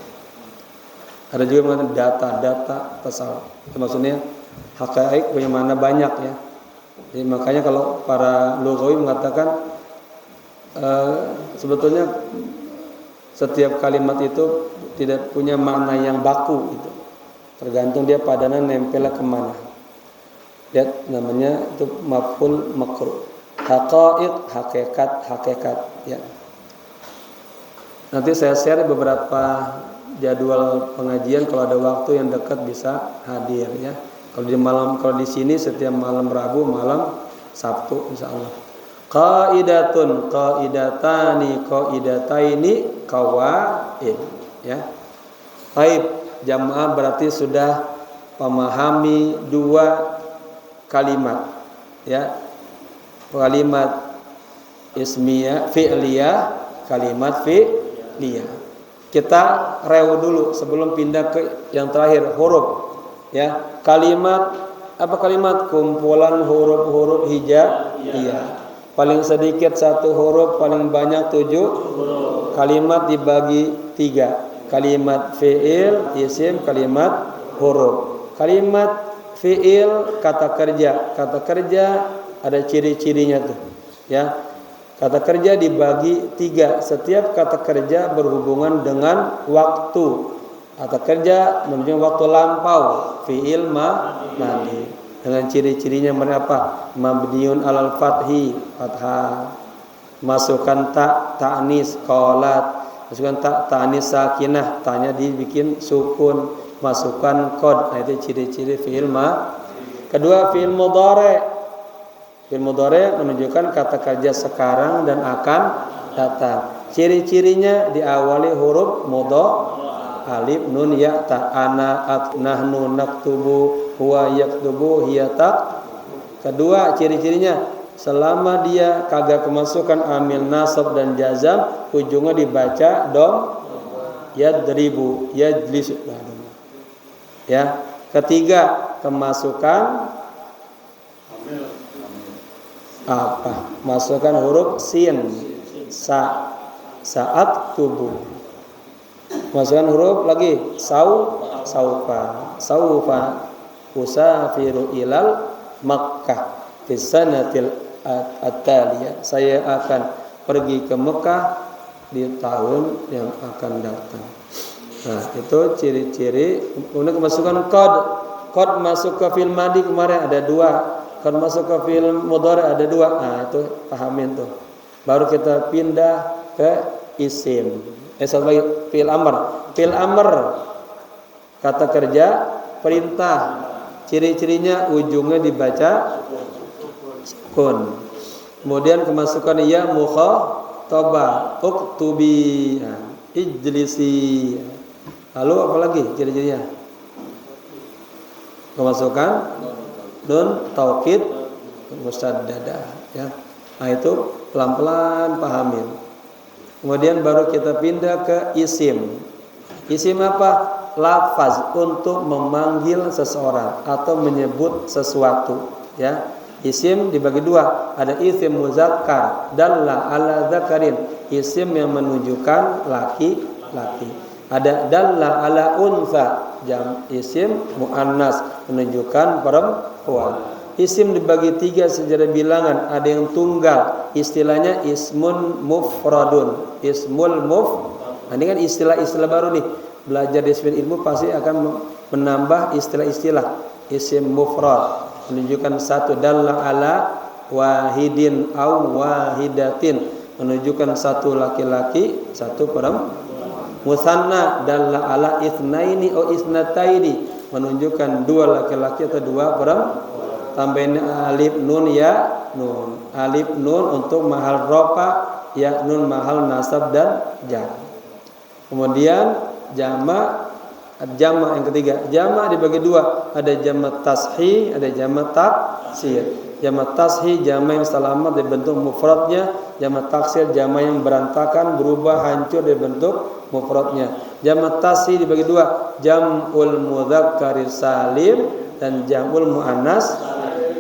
Ada juga mengatakan data tasawuf. Itu maksudnya haqaiq punya makna banyak ya. Jadi makanya kalau para lughawi mengatakan sebetulnya setiap kalimat itu tidak punya makna yang baku gitu. Tergantung dia padanan nempel kemana. Lihat namanya itu maf'ul makruh. Haqaiq, hakikat ya. Nanti saya share beberapa jadwal pengajian, kalau ada waktu yang dekat bisa hadir ya. Kalau di sini setiap malam Rabu, malam Sabtu insyaallah. Qaidatun, qaidatani, qaidataini, qawaid ya. Baik, jamaah berarti sudah memahami 2 kalimat ya. Kalimat ismiyah, fi'liyah, kalimat fi'liyah. Kita review dulu sebelum pindah ke yang terakhir, huruf ya. Kalimat apa kalimat? Kumpulan huruf-huruf hijaiyah. Paling sedikit 1 huruf, paling banyak 7 kalimat dibagi 3. Kalimat fi'il, isim, kalimat huruf. Kalimat fi'il kata kerja. Kata kerja ada ciri-cirinya tuh ya. Kata kerja dibagi 3. Setiap kata kerja berhubungan dengan waktu. Kata kerja menunjukkan waktu lampau. Fi'il madi. Dengan ciri-cirinya berapa? Mabniun alal fathi, fathah. Masukkan ta'nis, qalat. Masukkan ta'nis sakinah, ta'nya dibikin sukun. Masukkan qad. Nah, itu ciri-ciri fi'il Kedua, fi'il mudhari'. Fi'il mudhari' menunjukkan kata kerja sekarang dan akan datang. Ciri-cirinya diawali huruf mudhari'. Alif, nun, ya, ta, ana, at, nahnu, naktubu, huwa, yaktubu, hiya, tak. Kedua, ciri-cirinya selama dia kagak kemasukan amil nasab dan jazam, ujungnya dibaca dom, yadribu, yajlisu. Ya. Ketiga, kemasukan apa? Masukkan huruf sin. Saat tubuh. Masukkan huruf lagi saufa usafiru ilal Makkah fi sanatil at-taliyah. Saya akan pergi ke Mekah di tahun yang akan datang. Nah, itu ciri-ciri. Kemudian kemasukan qad masuk ke fil madi kemarin ada 2. Qad masuk ke fil mudhari ada 2. Nah, itu pahamin tuh. Baru kita pindah ke isim. Satu lagi fil amr. Fil amr kata kerja perintah. Ciri-cirinya ujungnya dibaca sukun. Kemudian kemasukan ya mukhatabah, uktubi, ijlisi. Lalu apa lagi ciri-cirinya? Kemasukan nun taukid musaddadah, ya. Nah, itu pelan-pelan pahamin. Kemudian baru kita pindah ke isim. Isim apa? Lafaz untuk memanggil seseorang atau menyebut sesuatu, ya. Isim dibagi 2, ada isim muzakkar dalla ala dzakarin, isim yang menunjukkan laki-laki. Ada dalla ala unsa, isim muannas menunjukkan perempuan. Isim dibagi 3 secara bilangan, ada yang tunggal, istilahnya ismun mufradun, Nah, ini kan istilah-istilah baru nih. Belajar disiplin ilmu pasti akan menambah istilah-istilah. Isim mufrad menunjukkan satu, dalla ala wahidin au wahidatin menunjukkan satu laki-laki, satu perempuan. Musanna dalla ala itsnaini au itsnataini menunjukkan 2 laki-laki atau 2 perempuan. Tambahin alif nun ya nun. Alif nun untuk mahal rafa, ya nun mahal nasab dan jar. Kemudian jama yang ketiga. Jama dibagi 2, ada jama tashi, ada jama taksir. Jama tashi jama yang selamat dari bentuk mufradnya, jama taksir jama yang berantakan, berubah, hancur dari bentuk mufradnya. Jama tashi dibagi 2, jam'ul mudzakkar salim dan jam'ul muannas.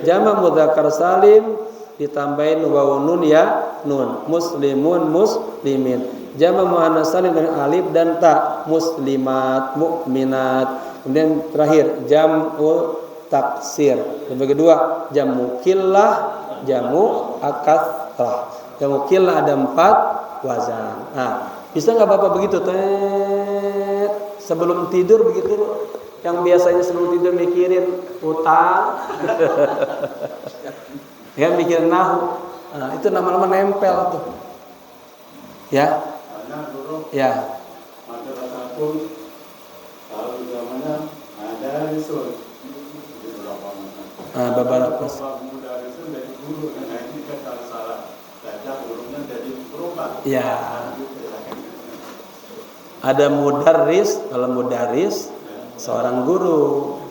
Jama mudzakkar salim ditambahin waw nun ya nun, muslimun muslimin. Jama muannas salim dengan alif dan ta, muslimat mukminat. Kemudian terakhir jam'ul taksir dibagi 2, jamu killah, jamu akatsrah. Jamu killah ada 4 wazan. Nah, bisa nggak Bapak begitu? Sebelum tidur begitu, yang biasanya sebelum tidur mikirin utang, ya mikirin nahu. Nah, itu nama-nama nempel tuh. Ya. Ya. Ada satu kalau zamannya ada risul. Beberapa muda risul dari guru dan ini kata salah baca hurufnya jadi berubah. Ya. Ada mudarris, kalau mudarris seorang guru.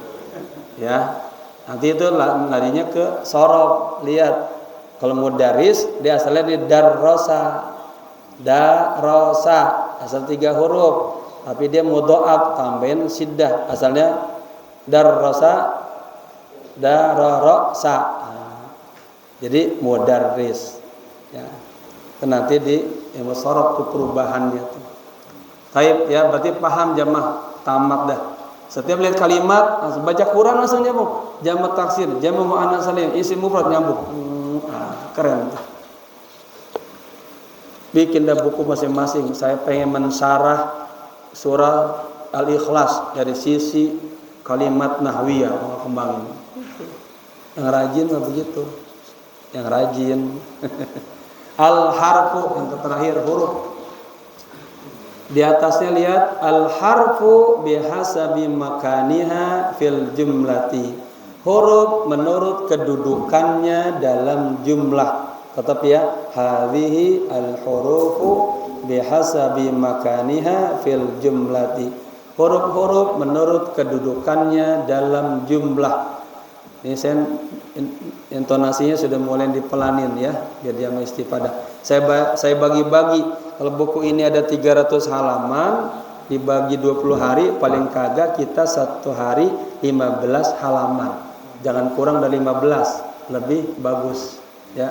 Ya. Nanti itu larinya ke sorob. Lihat. Kalau mudarris dia asalnya di darrosa, asal 3 huruf, tapi dia mudhoaf tambahin siddah, asalnya darrosa. Jadi mudarris, ya. Nanti di ilmu sorob tuh perubahannya tuh. Baik, ya, berarti paham jamaah tamat dah. Setiap lihat kalimat langsung baca Quran langsung nyambung. Jamak taksir, jamak muannas salim, isim mufrad nyambung. Keren tuh. Bikin dah buku masing-masing. Saya pengen mensyarah surah Al-Ikhlas dari sisi kalimat nahwiyah, mau kembangin. Yang rajin mah begitu. Yang rajin. Al-harfu yang terakhir huruf. Di atasnya lihat al-harfu bihasabi makaniha fil jumlati. Huruf menurut kedudukannya dalam jumlah. Tetap ya, hadhihi al-hurufu bihasabi makaniha fil jumlati. Huruf-huruf menurut kedudukannya dalam jumlah. Ini saya intonasinya sudah mulai dipelanin ya, biar dia mengistifadah. Saya bagi-bagi. Kalau buku ini ada 300 halaman, dibagi 20 hari, paling kagak kita satu hari 15 halaman. Jangan kurang dari 15, lebih bagus ya.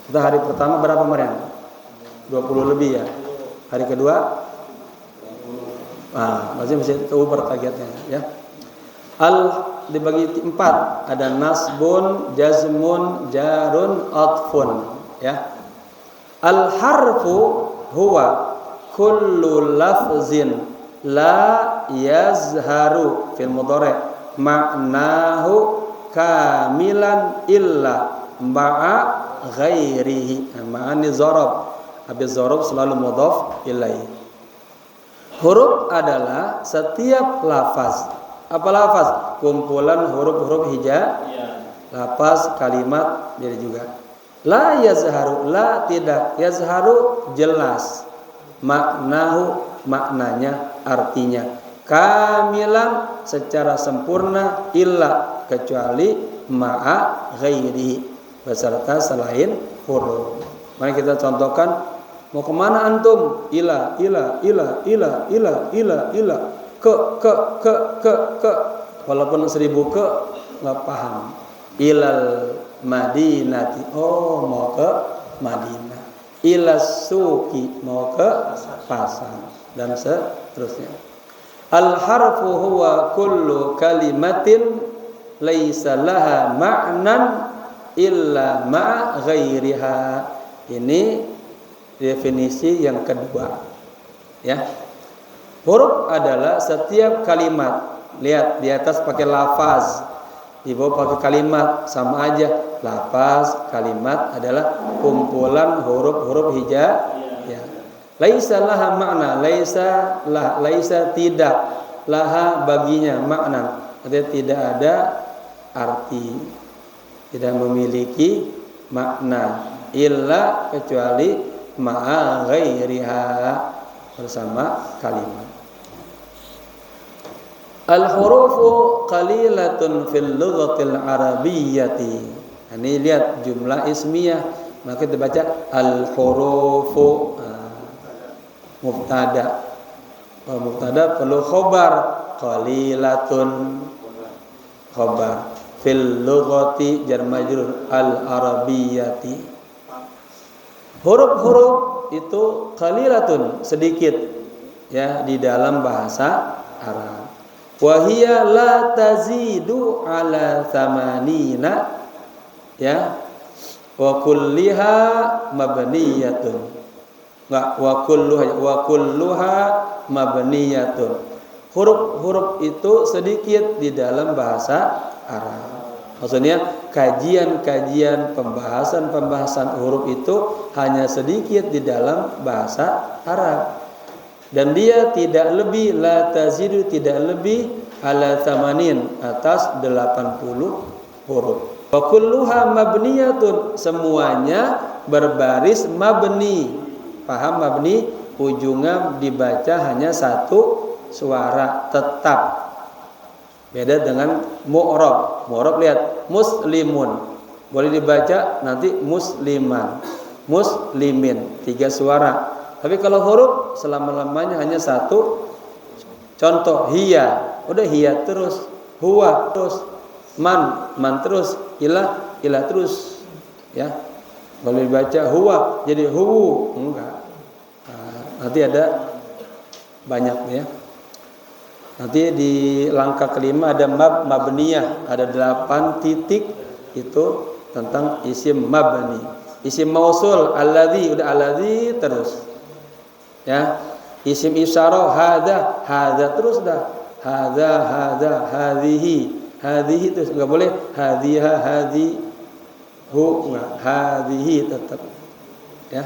Kita hari pertama berapa kemarin? 20 lebih ya. Hari kedua masih over targetnya ya. Dibagi 4, ada nasbun, jazmun, jarun, atfun ya. Al harfu huwa kullu lafzin la yazharu fil mudhari ma'nahu kamilan illa ma'a ghairihi. Ma'ani zarab, habis zarab selalu mudhaf ilaihi. Huruf adalah setiap lafaz. Apa lafaz? Kumpulan huruf-huruf hija. Lafaz, kalimat, jadi juga. La yazharu, la tidak, yazharu jelas. Maknahu, maknanya, artinya. Kamilan, secara sempurna, illa, kecuali ma'a ghairihi, beserta selain huruf. Mari kita contohkan, mau kemana antum? Ila. Ke. Walaupun 1000 ke, nggak paham. Ilal madinati, oh mau ke Madinah. Ilas suki, mau ke pasar, dan seterusnya. Al harfu huwa kullu kalimatin laisa laha ma'nan illa ma'a ghairiha. Ini definisi yang kedua ya. Huruf adalah setiap kalimat. Lihat di atas pakai lafaz, di bawah pakai kalimat, sama aja. Lafaz, kalimat adalah kumpulan huruf-huruf hija ya. Laisa laha makna, laisa tidak, laha baginya makna, artinya tidak ada arti, tidak memiliki makna, illa kecuali ma'a ghairiha, bersama kalimat. Al-hurufu qalilatun fil lughatil arabiyyati. Ini lihat jumlah ismiyah, maka kita baca al-hurufu mubtada. Mubtada perlu khobar, qalilatun khobar, fil lughati jar majrur al-arabiyyati. Huruf-huruf itu qalilatun, sedikit ya di dalam bahasa Arab. Wahia la tazidu ala thamanina ya, wa kulliha mabniyatun, enggak wa kulluha mabniyatun. Huruf-huruf itu sedikit di dalam bahasa Arab. Maksudnya kajian-kajian, pembahasan huruf itu hanya sedikit di dalam bahasa Arab. Dan dia tidak lebih, la tazidu, tidak lebih, ala thamanin, atas 80 huruf. Wa kulluha mabniyatun, semuanya berbaris mabni. Paham mabni? Ujungnya dibaca hanya satu suara tetap. Beda dengan mu'rab. Mu'rab lihat, muslimun boleh dibaca nanti musliman, muslimin, 3 suara. Tapi kalau huruf selama-lamanya hanya satu. Contoh hiya, udah hiya terus, huwa terus, man terus, ilah terus ya. Boleh dibaca huwa jadi huwu, enggak. Nanti ada banyak ya. Nanti di langkah kelima ada mabniyah, ada 8 titik itu tentang isim mabni. Isim mausul alladzi, udah alladzi terus. Ya. Isim isyarah hadza terus dah. Hadza, hadhihi terus, enggak boleh hadhiha, hadhihu, enggak, hadhihi tetap. Ya.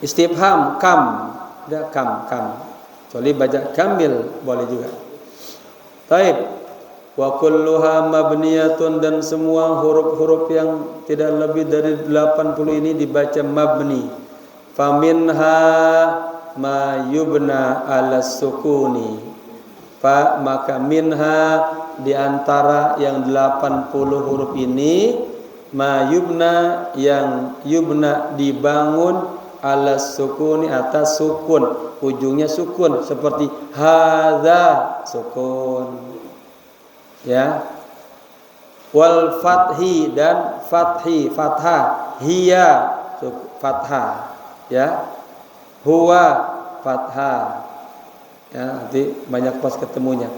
Istifham kam, udah kam. Kecuali baca kamil boleh juga. Taib. Wa kulluha mabniyatun, dan semua huruf-huruf yang tidak lebih dari 80 ini dibaca mabni. Faminha ma yubna ala sukuni. Maka minha, di antara yang 80 huruf ini, ma yubna, yang yubna dibangun ala sukuni atas sukun, ujungnya sukun seperti hadza sukun. Ya. Wal fathi dan fathi fathah, hiya fathah, ya. Huwa fathah. Ya, nanti banyak pas ketemunya.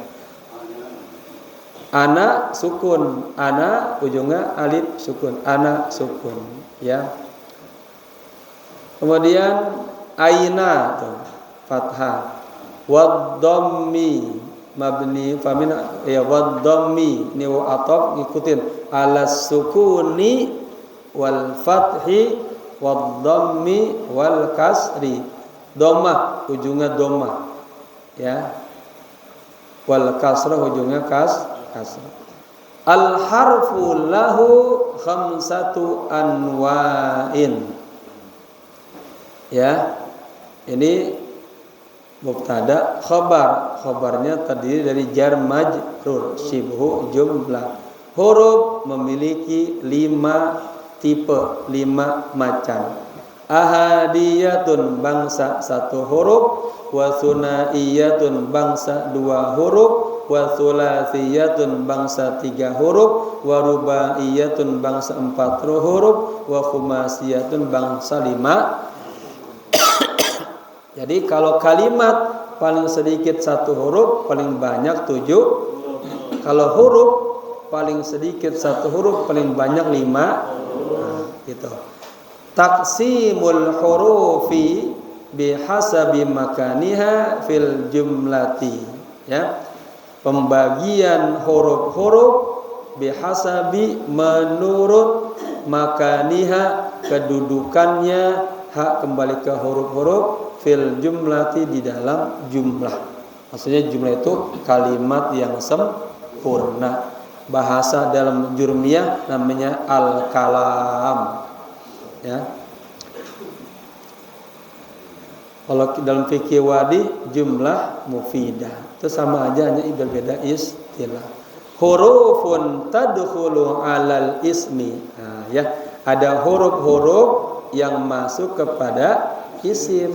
Ana sukun, ana ujungnya alif sukun, ana sukun, ya. Kemudian aina tuh, fathah. Wad-dhammi mabni famina ya wad-dhammi ini wa ataf ngikutin alas sukuni wal fathi wad-dhammi wal kasri. Dhammah ujungnya dhammah, ya. Wal kasrah ujungnya kasrah. Al harfu lahu khamsatu anwa'in. Ya, ini mubtada khabarnya terdiri dari jar majrur syibhu jumlah. Huruf memiliki 5 tipe, 5 macam. Ahadiyatun bangsa 1 huruf, wa sunaiyatun bangsa 2 huruf, wa thulathiyatun bangsa 3 huruf, wa rubaiyatun bangsa 4 huruf, wa khumasiyatun bangsa 5. Jadi kalau kalimat paling sedikit 1 huruf, paling banyak 7. Kalau huruf paling sedikit 1 huruf, paling banyak 5. Nah, gitu. Taqsimul hurufi bihasabi makaniha fil jumlati. Ya. Pembagian huruf-huruf bihasabi menurut makaniha kedudukannya, hak kembali ke huruf-huruf fil jumlati di dalam jumlah. Maksudnya jumlah itu kalimat yang sempurna. Bahasa dalam jurmiyah namanya al-kalam. Ya. Kalau dalam fikih wadi jumlah mufidah. Itu sama aja, hanya berbeda istilah. Hurufun tadkhulu alal ismi. Nah, ya, ada huruf-huruf yang masuk kepada isim.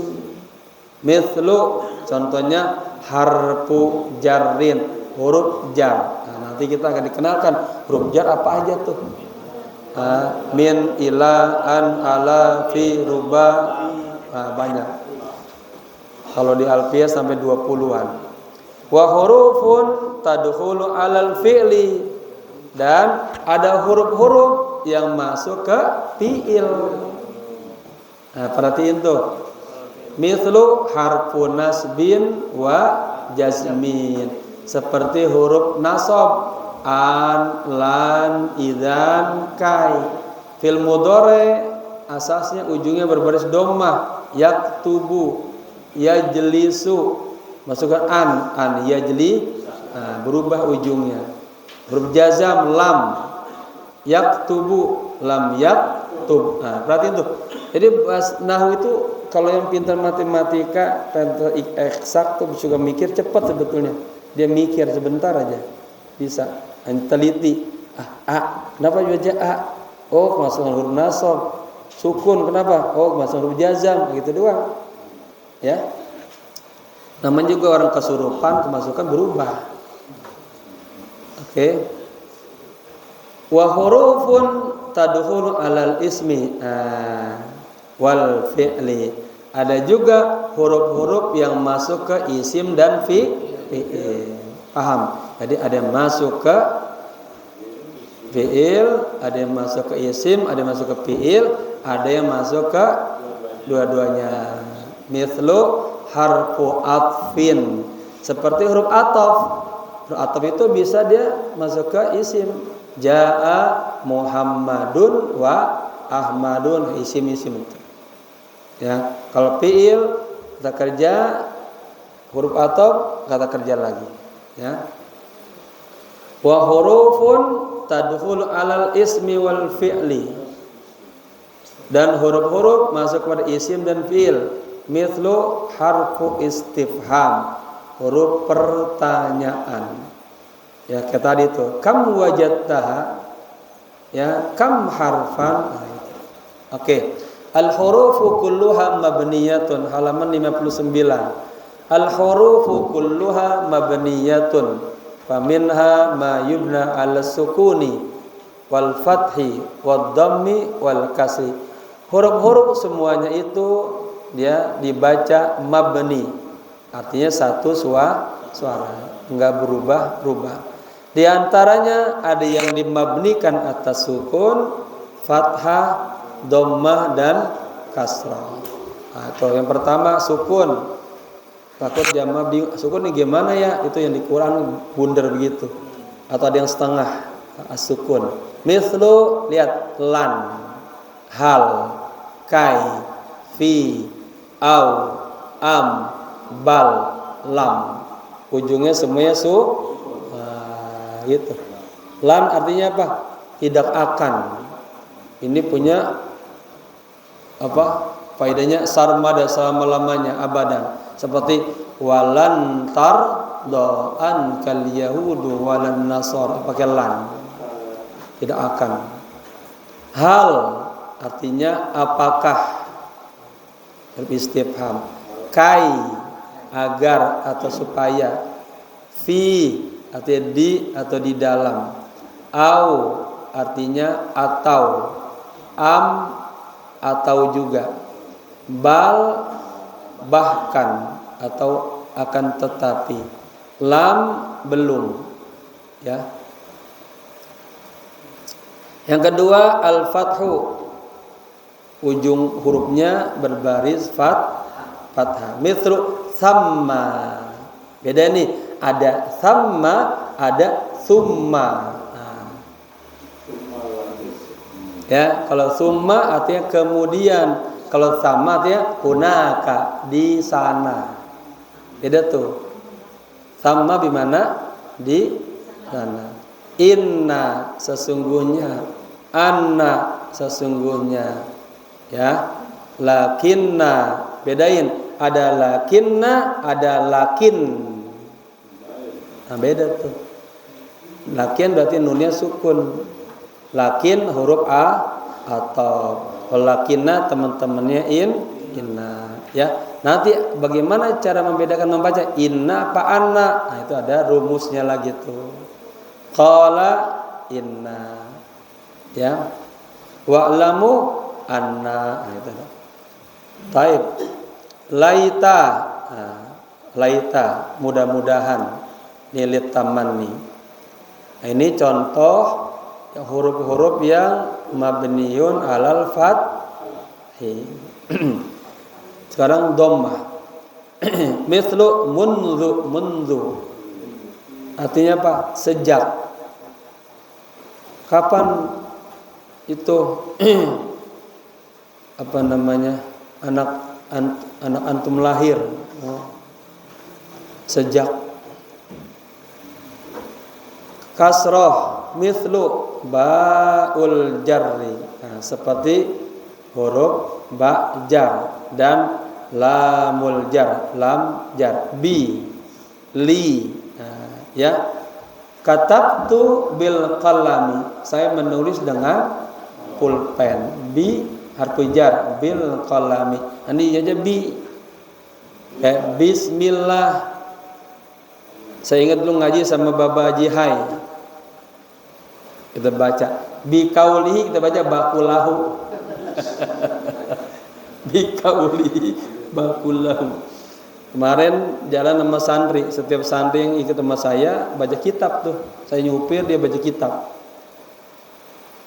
Mithlu contohnya harfu jarrin, huruf jar. Nah, nanti kita akan dikenalkan huruf jar apa aja tuh. Min, ila, an, ala, fi, ruba, banyak. Kalau di Alfiyah sampai 20-an. Wa hurufun tadkhulu alal fi'li, dan ada huruf-huruf yang masuk ke fi'il. Nah, perhatiin tuh. Mithlu harfu nasbin wa jazmin, seperti huruf nasab an, lan, idzan, kai. Fil mudhari asasnya ujungnya berbaris dhammah, yaktubu, yajlisu, masukkan an yajli, berubah ujungnya. Huruf jazam lam, yaktubu, lam yaktub. Nah, perhatiin tuh. Jadi nahwu itu kalau yang pintar matematika, pintar eksak tuh juga mikir cepat sebetulnya. Dia mikir sebentar aja bisa. Teliti. Kenapa baca a? Oh, kemasukan huruf nasab. Sukun kenapa? Oh, kemasukan huruf jazam, gitu doang. Ya. Namanya juga orang kesurupan, kemasukan berubah. Oke. Wa hurufun tadkhulu alal ismi wal fi'li. Ada juga huruf-huruf yang masuk ke isim dan fi'il. Paham? Jadi ada yang masuk ke fi'il, ada yang masuk ke isim, ada yang masuk ke fi'il, ada yang masuk ke dua-duanya. Mithlu harfu atfin, seperti huruf ataf. Huruf ataf itu bisa dia masuk ke isim. Jaa Muhammadun wa Ahmadun, isim-isim itu. Ya, kalau fi'il kata kerja, huruf ataf kata kerja lagi. Ya. Wa hurufun tadkhulu alal ismi wal fi'li, dan huruf-huruf masuk pada isim dan fi'il. Mithlu harfu istifham, huruf pertanyaan. Ya, kayak tadi itu kam wajadtaha, ya, kam harfan. Oke. Al-hurufu kulluha mabniyatun, halaman 59. Al-hurufu kulluha mabniyatun, faminha ma yubna 'ala sukuni wal fathi wad dhammi wal kasri. Huruf-huruf semuanya itu dia dibaca mabni, artinya satu suara, enggak berubah-ubah. Di antaranya ada yang dimabnikan atas sukun, fathah, dhammah dan kasrah. Nah, kalau yang pertama sukun, takut jamaah bingung, sukun ini gimana ya? Itu yang di Quran bundar begitu. Atau ada yang setengah as-sukun. Mislu, lihat, lan, hal, kai, fi, au, am, bal, lam. Ujungnya semuanya gitu. Lan artinya apa? Tidak akan. Ini punya apa? Faedahnya sarmada, selama-lamanya, abadan. Seperti walan tardoan kal yahudu walan nasor, pakai lan. Tidak akan. Hal artinya apakah? Istifham. Kai agar atau supaya. Fi artinya di atau di dalam. Au artinya atau. Am atau juga. Bal bahkan atau akan tetapi. Lam belum, ya. Yang kedua al-fathu, ujung hurufnya berbaris fathah. Mithlu thamma. Beda nih, ada thamma, ada summa. Nah. Ya, kalau summa artinya kemudian, kalau thamma artinya hunaka, di sana. Beda tuh. Thamma di mana? Di sana. Inna sesungguhnya, anna sesungguhnya, ya. Lakinna, bedain, ada lakinna, ada lakin. Nah, beda tuh. Lakin berarti nunnya sukun. Lakin huruf a atau lakinna teman-temannya inna, ya. Nanti bagaimana cara membedakan membaca inna apa anna? Nah, itu ada rumusnya lagi tuh. Qala inna, ya. Wa'lamu anna, nah, itu. Taib. Laita, nah, laita, mudah-mudahan, nilit tamanni. Nah, ini contoh huruf-huruf yang mabniun alal fathi. Sekarang dhammah. Mithlu munzu. Artinya apa? Sejak. Kapan itu apa namanya? Anak antum lahir? Sejak. Kasrah, mithlu ba'ul jarri. Nah, seperti huruf ba jar dan lamul jar, lam jar, bi, li. Nah, ya. Katabtu bil qalami. Saya menulis dengan pulpen. Bi harfu jar, bil qalami. Ini aja bi. Bismillah. Saya ingat dulu ngaji sama Baba Haji Hai. Kita baca bi kaulihi, kita baca bakulahu. Bi kaulihi bakulahu. Kemarin jalan sama santri, setiap santri yang ikut sama saya baca kitab tuh. Saya nyupir, dia baca kitab.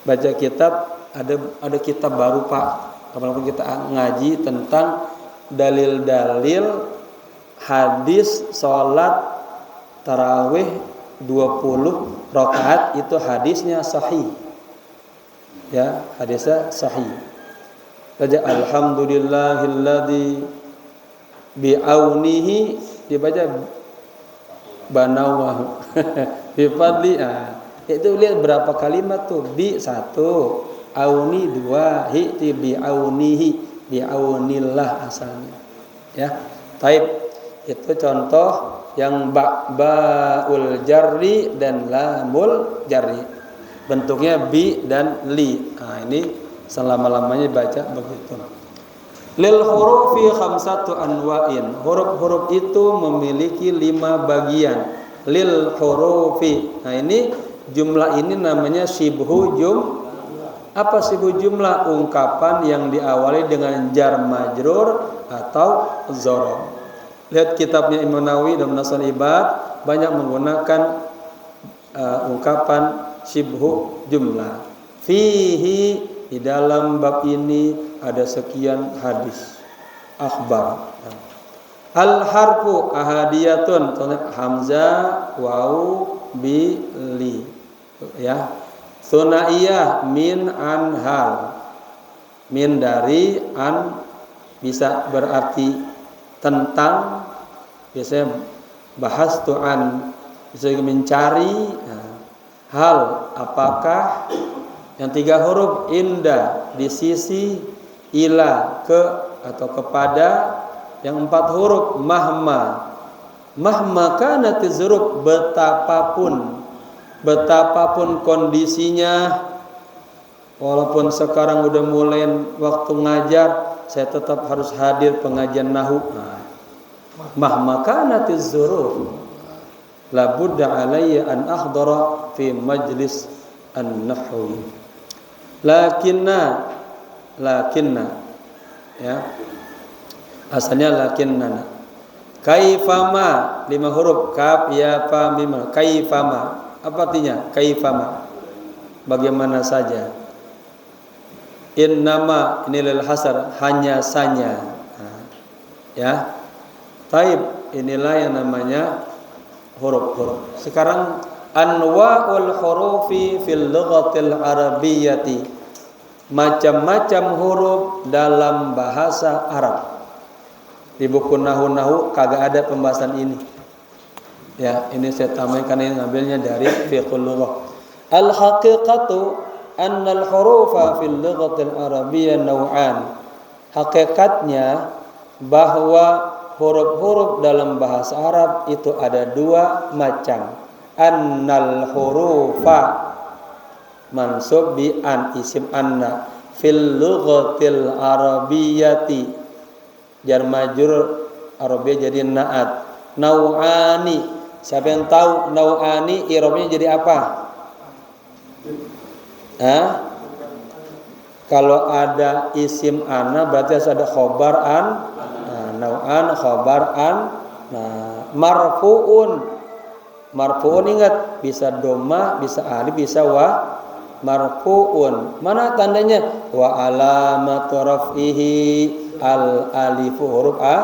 Baca kitab, ada kitab baru, Pak. Kapanpun kita ngaji tentang dalil-dalil hadis sholat tarawih 20 rakaat itu hadisnya sahih. Ya, hadisnya sahih. Baca alhamdulillahilladzi bi'aunihi, dibaca banawahu. Bi fadli. Itu lihat berapa kalimat tuh. Bi 1, auni 2, hi bi'aunihi, bi'aunillah asalnya. Ya. Taib. Itu contoh yang ba'ul jarri dan lamul jarri. Bentuknya bi dan li. Nah, ini selama-lamanya baca begitu. Lil hurufi khamsatu anwa'in. Huruf-huruf itu memiliki 5 bagian. Lil hurufi. Nah, ini jumlah ini namanya shibhu Apa shibhu jumlah? Ungkapan yang diawali dengan jar majrur atau dzaraf. Lihat kitabnya Imam Nawawi dalam Nasul Ibad banyak menggunakan ungkapan shibhu jumlah. Fihi, di dalam bab ini ada sekian hadis akhbar. Al harfu ahadiyatun, hamzah, wawu, bi, li, ya. Sunaiyah min, an, hal. Min dari, an bisa berarti tentang, biasanya bahas tu an, bisa mencari. Hal, apakah. Yang 3 huruf, inda, di sisi, ila, ke atau kepada. Yang 4 huruf, mahma. Mahma kanatiz zuruf, betapapun kondisinya. Walaupun sekarang udah mulai waktu ngajar, saya tetap harus hadir pengajian nahwu. Mahma kanatiz zuruf, la budda alayya an ahdara fi majlis an-nahwi. Lakinna, ya, asalnya lakinna. Kaifama, 5 huruf, kaf, ya, fa, mim. Kaifama, apa artinya? Kaifama, bagaimana saja. Innama, ini lil hasar, hanya sanya. Ya, taib, inilah yang namanya huruf-huruf. Sekarang anwa'ul hurufi fil lughatil arabiyyati, macam-macam huruf dalam bahasa Arab. Di buku nahu kagak ada pembahasan ini. Ya, ini saya tambahin karena ini ngambilnya dari fiqhul lughah. Al haqiqatu anna al hurufa fil lughatil arabiyyah naw'an. Hakikatnya bahwa huruf-huruf dalam bahasa Arab itu ada 2 macam. Annal hurufa, mansub bi an, isim anna, fil lughatil arabiyyati, jar majrur Arabia jadi naat. Nau'ani, siapa yang tahu nau'ani i'rabnya jadi apa? Kalau ada isim anna berarti harus ada khobar an. Nau'an, khobar an. Marfu'un ingat, bisa doma, bisa alif, bisa wa. Marfu'un, mana tandanya? Wa alamatu raf'ihi al alifu, huruf a,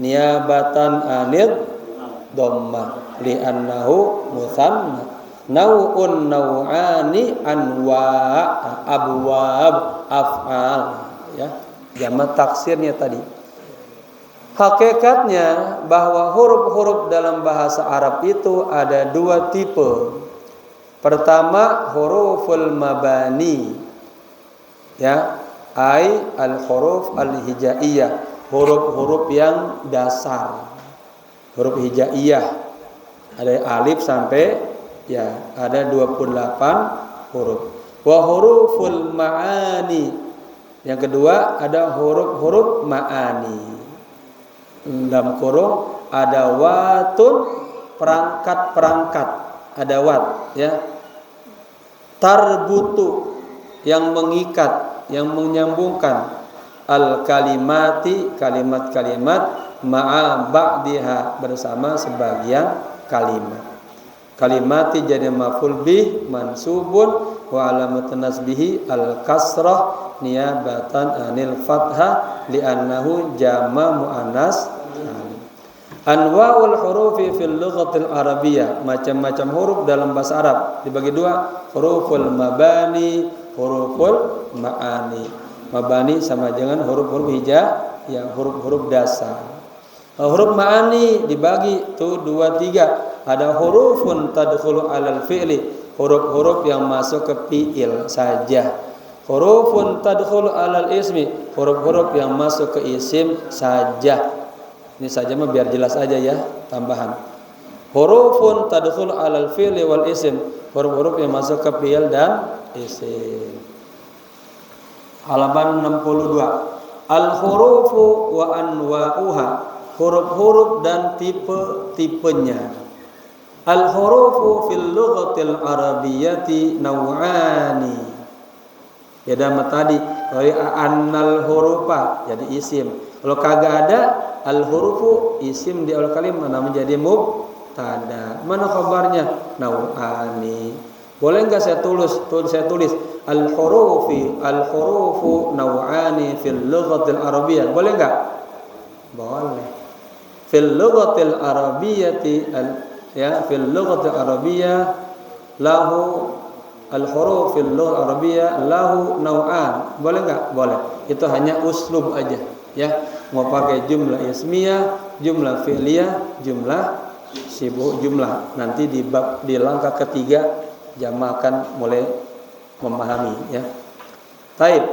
niabatan anid dhamma li'annahu musanna. Nau'un, nau'ani, anwa, abwab, af'al, ya, jamak taksirnya tadi. Hakikatnya bahwa huruf-huruf dalam bahasa Arab itu ada 2 tipe. Pertama, huruful mabani, ya, al-huruf al-hijaiyah, huruf-huruf yang dasar. Huruf hijaiyah ada alif sampai, ya, ada 28 huruf. Wa huruful ma'ani, yang kedua ada huruf-huruf ma'ani. Dalam kurung ada watun, perangkat-perangkat, ada wat, ya. Tarbutu, yang mengikat, yang menyambungkan. Al kalimati, kalimat-kalimat, ma'a ba'diha, bersama sebagian kalimat. Kalimati jadi maf'ul bih mansubun, wa alamatun nasbihi al kasrah niyabatan anil fathah li'annahu jama' muannas. Anwa'ul hurufi fil lughatil arabiyyah, macam-macam huruf dalam bahasa Arab dibagi 2, huruful mabani, huruful ma'ani. Mabani sama dengan huruf-huruf hijaiyah, huruf-huruf dasar. Huruf ma'ani dibagi tuh 2, 3. Ada hurufun tadkhulu alal fi'li, huruf-huruf yang masuk ke fi'il saja. Hurufun tadkhulu alal ismi, huruf-huruf yang masuk ke isim saja. Ini saja mah biar jelas aja ya, tambahan. Hurufun tadkhulu alal fi'li wal isim, huruf-huruf yang masuk ke fi'il dan isim. halaman 62. Al-hurufu wa anwa'uha, huruf-huruf dan tipe-tipenya. Al-hurufu fil lughatil arabiyyati naw'ani. Ya dama tadi annal hurufa jadi isim. Kalau kagak ada al-hurufu isim di awal kalimat namanya jadi mubtada. Mana khabarnya? Naw'ani. Boleh enggak saya tulis al-hurufu naw'ani fil lughatil arabiyyah. Boleh enggak? Boleh. Fil lughatil arabiyyati fil lughatil arabiyyah lahu al-huruf fil lughatil arabiyyah lahu naw'an. Boleh enggak? Boleh. Itu hanya uslub aja ya. Mau pakai jumlah ismiyah, jumlah fi'liyah, jumlah sibuk jumlah. Nanti di langkah ketiga jamaah akan mulai memahami ya. Taib.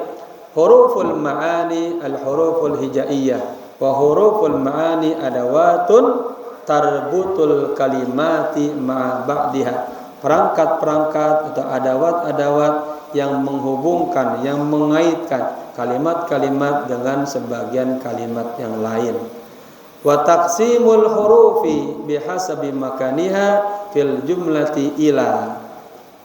Huruful ma'ani al-huruful hijaiyah wa huruful ma'ani adawatun tarbutul kalimati ma'a ba'diha. Perangkat-perangkat atau adawat-adawat yang menghubungkan, yang mengaitkan kalimat-kalimat dengan sebagian kalimat yang lain. Wa taqsimul hurufi bihasabi makaniha fil jumlati ila.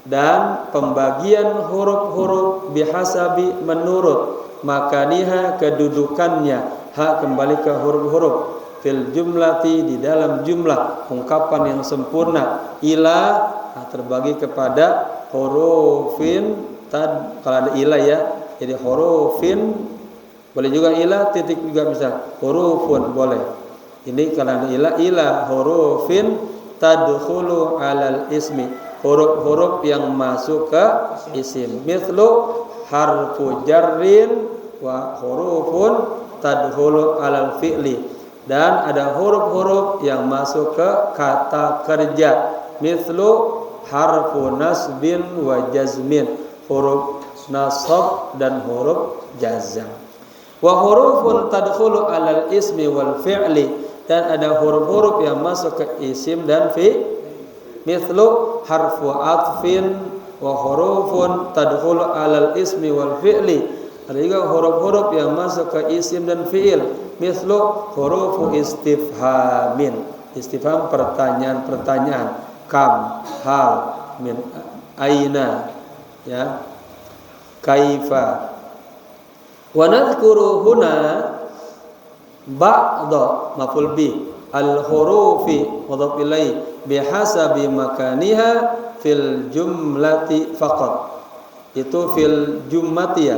Dan pembagian huruf-huruf bihasabi menurut makaniha kedudukannya, kembali ke huruf-huruf fil jumlati di dalam jumlah ungkapan yang sempurna ila terbagi kepada hurufin kalau ada ila ya, jadi hurufin boleh juga ila titik juga bisa, hurufun boleh. Ini kalau ada ila hurufin tadkhulu alal ismi, huruf-huruf yang masuk ke isim. Mithlu harfu jarrin wa hurufun tadkhulu alal fi'li. Dan ada huruf-huruf yang masuk ke kata kerja. Mithlu harfu nasbin wa jazmin, huruf nasab dan huruf jazam. Wa hurufun tadkhulu alal ismi wal fi'li. Dan ada huruf-huruf yang masuk ke isim dan mithlu harfu atfin wa hurufun tadkhulu alal ismi wal fi'li. Ada juga huruf-huruf yang masuk ke isim dan fi'il. Mithlu hurufu istifhamin, istifham pertanyaan-pertanyaan. Kam, hal, min, aina, ya, kaifa. Wa nadhkuru huna ba'da maf'ul bi al-hurufi mudhaf ilaih bihasabi makaniha fil jumlati faqat. Itu fil jumlati ya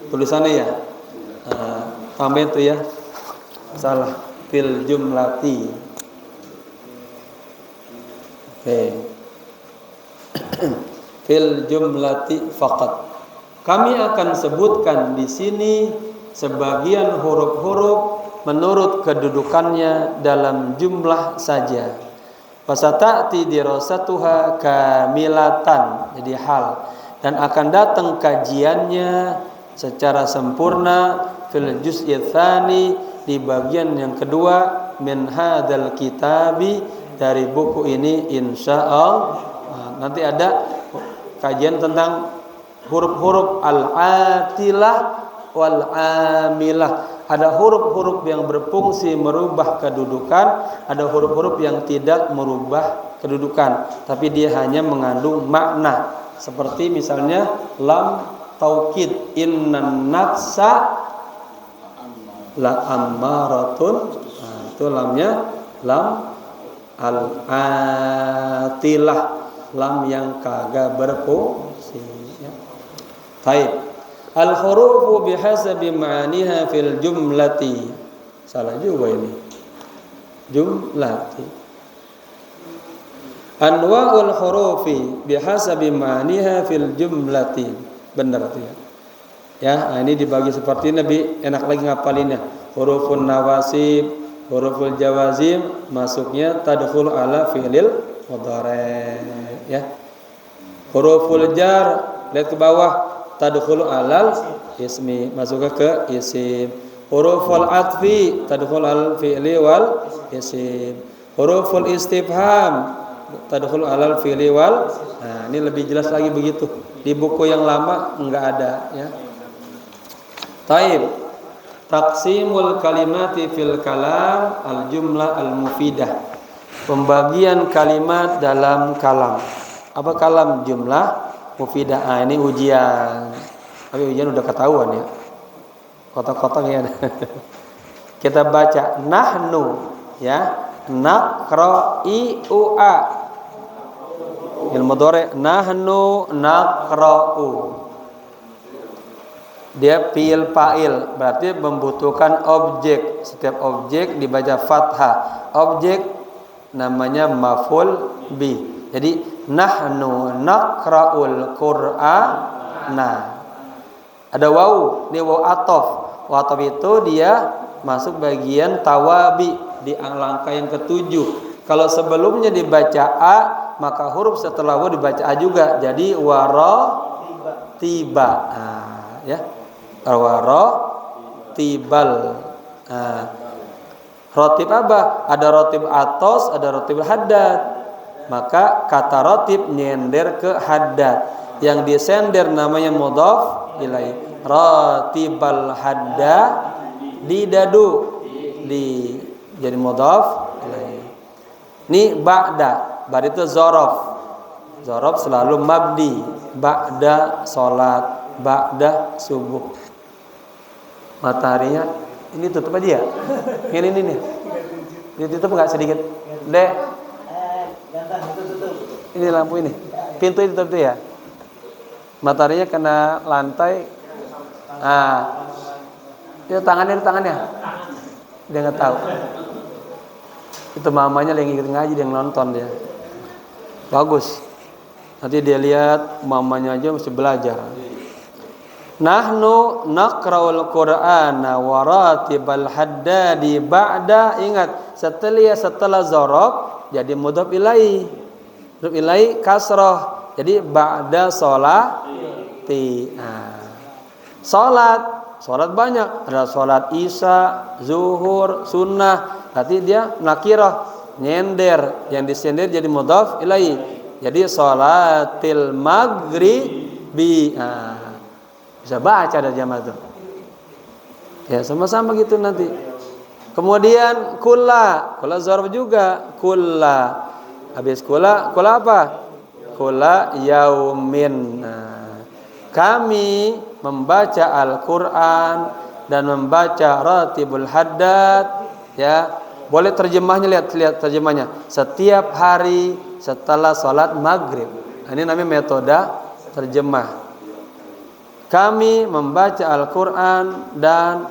tulisannya ya. Tambahin itu ya, salah, fil jumlati. Fil jumlati faqat. Kami akan sebutkan di sini sebagian huruf-huruf menurut kedudukannya dalam jumlah saja. Fasata'ti dirasatuha kamilatan, jadi hal, dan akan datang kajiannya secara sempurna fil juz'i tsani, di bagian yang kedua, min hadzal kitabi, dari buku ini insyaallah. Nanti ada kajian tentang huruf-huruf al-atilah wal amilah. Ada huruf-huruf yang berfungsi merubah kedudukan, ada huruf-huruf yang tidak merubah kedudukan, tapi dia hanya mengandung makna. Seperti misalnya lam taukid, innan nafsa la ammaratun. Itu lamnya lam al-atilah, lam yang kagak berfungsi ya. Baik. Al-hurufu bihasabi ma'aniha fil jumlati. Salah juga ini. Jumlati. Anwa'ul hurufi bihasabi ma'aniha fil jumlati. Benar itu ya. Ya, ini dibagi seperti ini lebih enak lagi ngapalinnya. Hurufun nawasib, huruful jawazim masuknya tadkhul ala fi'lil mudhari' ya. Huruful jar lihat ke bawah tadkhulu alal ismi, masuk ke isim. Huruful atfi tadkhulu alal fi'li wal isim. Huruful istifham tadkhulu alal fi'li wal. Nah, ini lebih jelas lagi begitu. Di buku yang lama enggak ada ya. Taib. Taqsimul kalimati fil kalam al jumlah al mufidah. Pembagian kalimat dalam kalam. Apa kalam? Jumlah mufidah. Ini ujian. Tapi ujian udah ketahuan ya. Kotak-kotak ya. Kita baca nahnu ya. Naqra'i'a. Ilmu mudhari nahnu naqra'u. Dia fi'il fa'il, berarti membutuhkan objek. Setiap objek dibaca fathah. Objek namanya maf'ul bi. Jadi nahnu naqra'ul qur'ana. Ada wawu, ini wawu ataf. Wawu ataf itu dia masuk bagian tawabi di langkah yang ketujuh. Kalau sebelumnya dibaca a, maka huruf setelah wawu dibaca a juga. Jadi wara tiba. Nah, ya. Wara tibal. Nah, rotib apa? Ada rotib atos, ada rotib haddad. Maka kata rotib nyender ke haddad. Yang disender namanya mudhaf ilaih. Rotibal haddad didadu di jadi mudhaf ilaih. Ini ba'da. Ba'da itu zorof. Zorof selalu mabdi. Ba'da sholat, ba'da subuh. Mataharinya ini tutup aja ya. Ini nih. Ditutup nggak sedikit? Dek. Ini lampu ini. Pintu itu tutup ya. Mataharinya kena lantai. Ah. Itu tangannya. Dia nggak tahu. Itu mamanya yang ikut ngaji, yang nonton dia. Bagus. Nanti dia lihat mamanya aja mesti belajar. Nahnu naqra'ul Qur'ana wa ratibal haddadi ba'da. Ingat, setelah zorof jadi mudhaf ilaih. Mudhaf ilaih kasrah. Jadi ba'da sholati. Nah. Salat banyak. Ada salat isya, zuhur, sunnah. Berarti dia nakirah, nyender. Yang disender jadi mudhaf ilaih. Jadi salatil maghribi. Nah. Bisa baca ada jamaah itu. Ya sama-sama gitu nanti. Kemudian kulla zarf juga. Kulla. Habis kulla apa? Kulla yaumin. Nah, kami membaca Al-Qur'an dan membaca ratibul haddad ya. Boleh terjemahnya, lihat terjemahnya. Setiap hari setelah salat maghrib. Nah, ini namanya metode terjemah. Kami membaca Al-Quran dan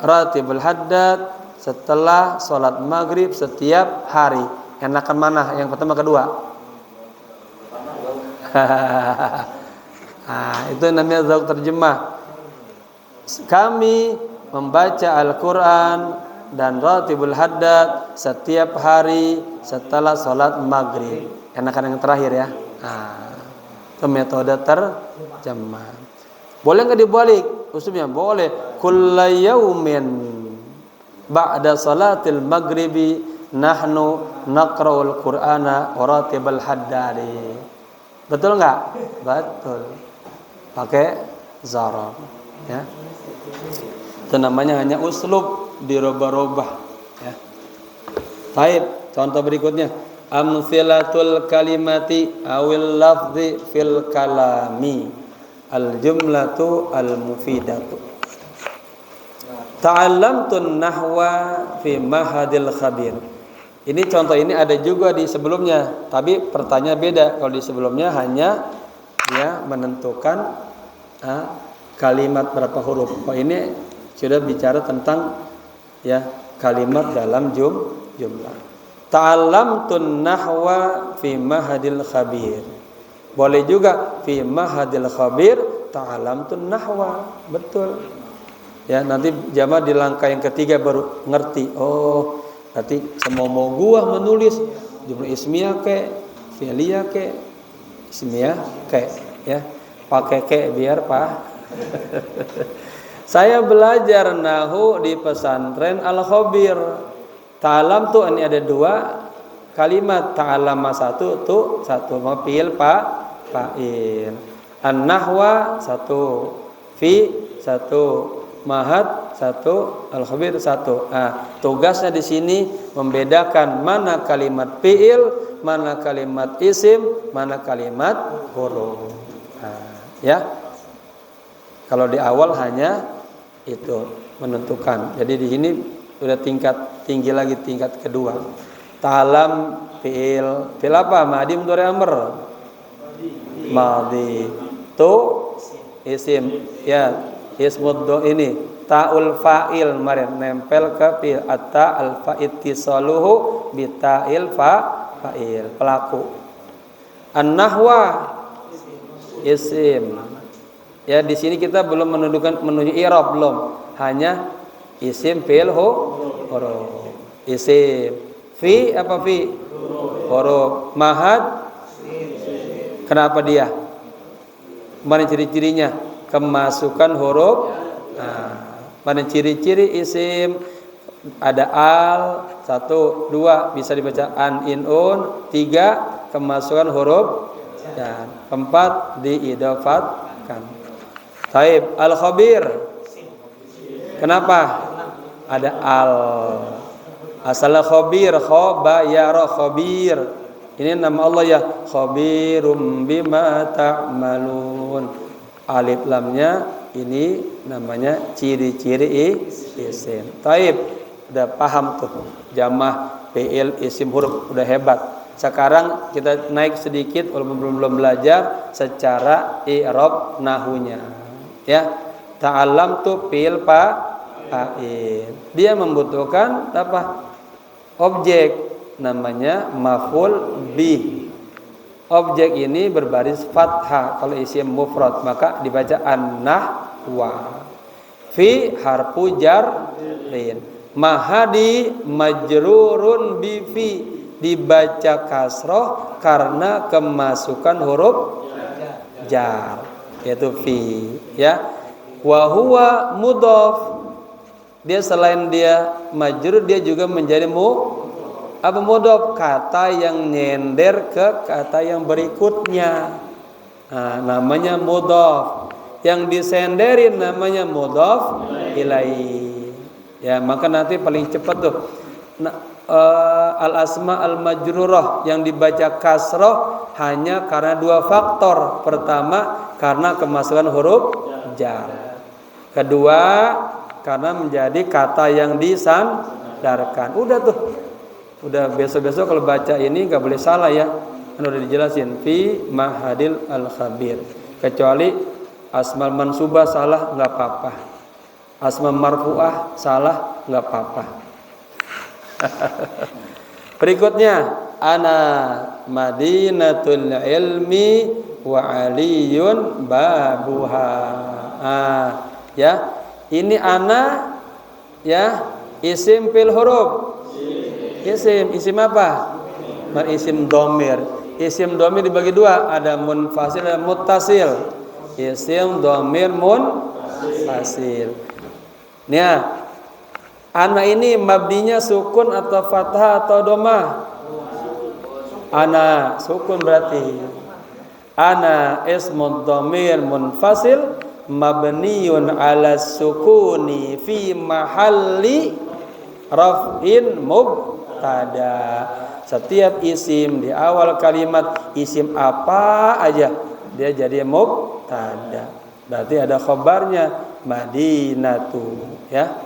ratibul haddad setelah sholat maghrib setiap hari. Enakan mana? Yang pertama, kedua? Nah, itu namanya zauk terjemah. Kami membaca Al-Quran dan ratibul haddad setiap hari setelah sholat maghrib. Enakan yang terakhir ya. Nah, itu metode terjemah. Boleh nggak dibalik? Usulnya boleh. Kulla yaumin ba'da salatil maghribi nahnu naqra'ul Qur'ana wa ratibal haddadi. Betul nggak? Betul. Pakai zaraf ya. Itu namanya hanya uslub dirubah-rubah ya. Baik, contoh berikutnya. Amsilatul kalimati awil lafzi fil kalami al jumlatu al mufidatu. Ta'allamtun nahwa fi mahadil khabir. Ini contoh ini ada juga di sebelumnya, tapi pertanyaan beda. Kalau di sebelumnya hanya dia menentukan kalimat berapa huruf. Kalau ini sudah bicara tentang ya kalimat dalam jumlah. Ta'allamtun nahwa fi mahadil khabir. Boleh juga fi mahadil khabir ta'allamtun nahwa. Betul. Ya, nanti jamaah di langkah yang ketiga baru ngerti. Oh, nanti semau gua menulis jumlah ismiyah ke, fi'liyah ke, ismiyah ke, ya. Pakai ke biar Pak. Saya belajar nahu di pesantren Al-Khabir. Ta'alam tuh ini ada dua kalimat. Ta'alama satu maf'il fa'il. An-nahwa satu fi satu, mahad satu, al-khabir satu. Nah, tugasnya di sini membedakan mana kalimat fi'il, mana kalimat isim, mana kalimat huruf. Nah, ya. Kalau di awal hanya itu menentukan. Jadi di sini sudah tingkat tinggi lagi, tingkat kedua. Ta'lam fi'il. Fi'il apa? Madi, mudhari, amr. Madi. Tu isim. Ya. Ismud ini ta'ul fa'il kemarin nempel ke fi'il, atta alfa ittisaluhu bi ta'il fa'il pelaku. An-nahwa isim. Ya, di sini kita belum menunjukkan menuju i'rab, belum. Hanya isim fi'il huruf. Isim. Fi apa fi? Huruf. Mahad. Kenapa dia? Mana ciri-cirinya? Kemasukan huruf. Nah, mana ciri-ciri isim? Ada al, 1, 2 bisa dibaca an, in, un. 3 kemasukan huruf dan 4 diidafatkan. Taib, al khabir. Kenapa? Ada al. Asal khabir, khabayara khabir. Ini nama Allah ya, khabirum bima ta'malun. Alif lamnya ini namanya ciri-ciri isim. Taib, udah paham tuh. Jamah, fi'il, isim, huruf, udah hebat. Sekarang kita naik sedikit walaupun belum belajar secara i'rab nahunya. Ya, ta'allam tuh fi'il fa'il. Dia membutuhkan apa? Objek, namanya maf'ul bih. Objek ini berbaris fathah kalau isim mufrad, maka dibaca an-nahwa. Fi harfu jarrin. Mahadi majrurun bi fi, dibaca kasroh karena kemasukan huruf jar, yaitu fi, ya. Wa huwa mudhaf. Dia selain dia majrur, dia juga menjadi apa mudhaf? Kata yang nyender ke kata yang berikutnya. Nah, namanya mudhaf. Yang disenderin namanya mudhaf ilaihi. Ya, maka nanti paling cepat tuh. Nah, al asma al majrurah yang dibaca kasroh hanya karena 2 faktor. Pertama, karena kemasukan huruf jar. Kedua, karena menjadi kata yang disandarkan. Udah tuh. Udah besok-besok kalau baca ini nggak boleh salah ya. Kan udah dijelasin fi mahadil al khabir. Kecuali asmal mansubah salah nggak apa-apa. Asmal marfu'ah salah nggak apa-apa. Berikutnya ana madinatul ilmi wa aliyun babuha. Ya. Ini ana ya isim fil huruf. Isim apa? Isim domir. Isim domir dibagi 2, ada munfasil dan muttasil. Isim domir munfasil. Nih, ana ini mabdinya sukun atau fathah atau domah? Ana sukun berarti. Ana ismud domir munfasil mabniun ala sukuni fi mahalli raf'in mubtada. Setiap isim di awal kalimat, isim apa aja dia jadi mubtada. Berarti ada khabarnya Madinatu, ya.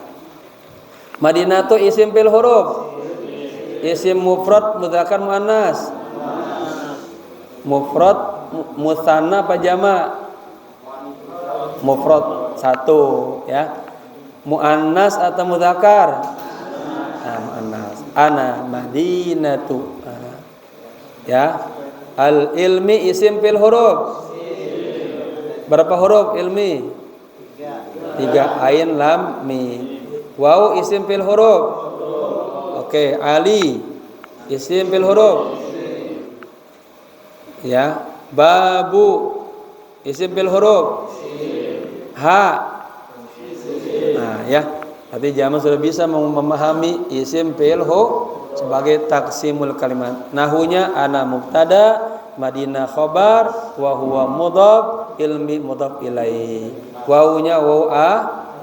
Madinatu isim fil huruf. Isim mufrad mudzakkar muannas. Mufrad musanna apa jama'? Mufrad 1, ya. Muannas atau mudzakkar? Muannas. Ana Madinatu. Ya. Al ilmi isim fil huruf. Berapa huruf ilmi? 3. Ain lam mim. Waw isim fil huruf. Oke, Ali isim fil huruf. Ya. Babu isim fil huruf. Ha. Nah, ya. Berarti zaman sudah bisa memahami isim fi'il sebagai taksimul kalimat. Nahunya ana mubtada, Madinah khabar, wa huwa mudhaf, ilmi mudhaf ilaihi. wawunya waw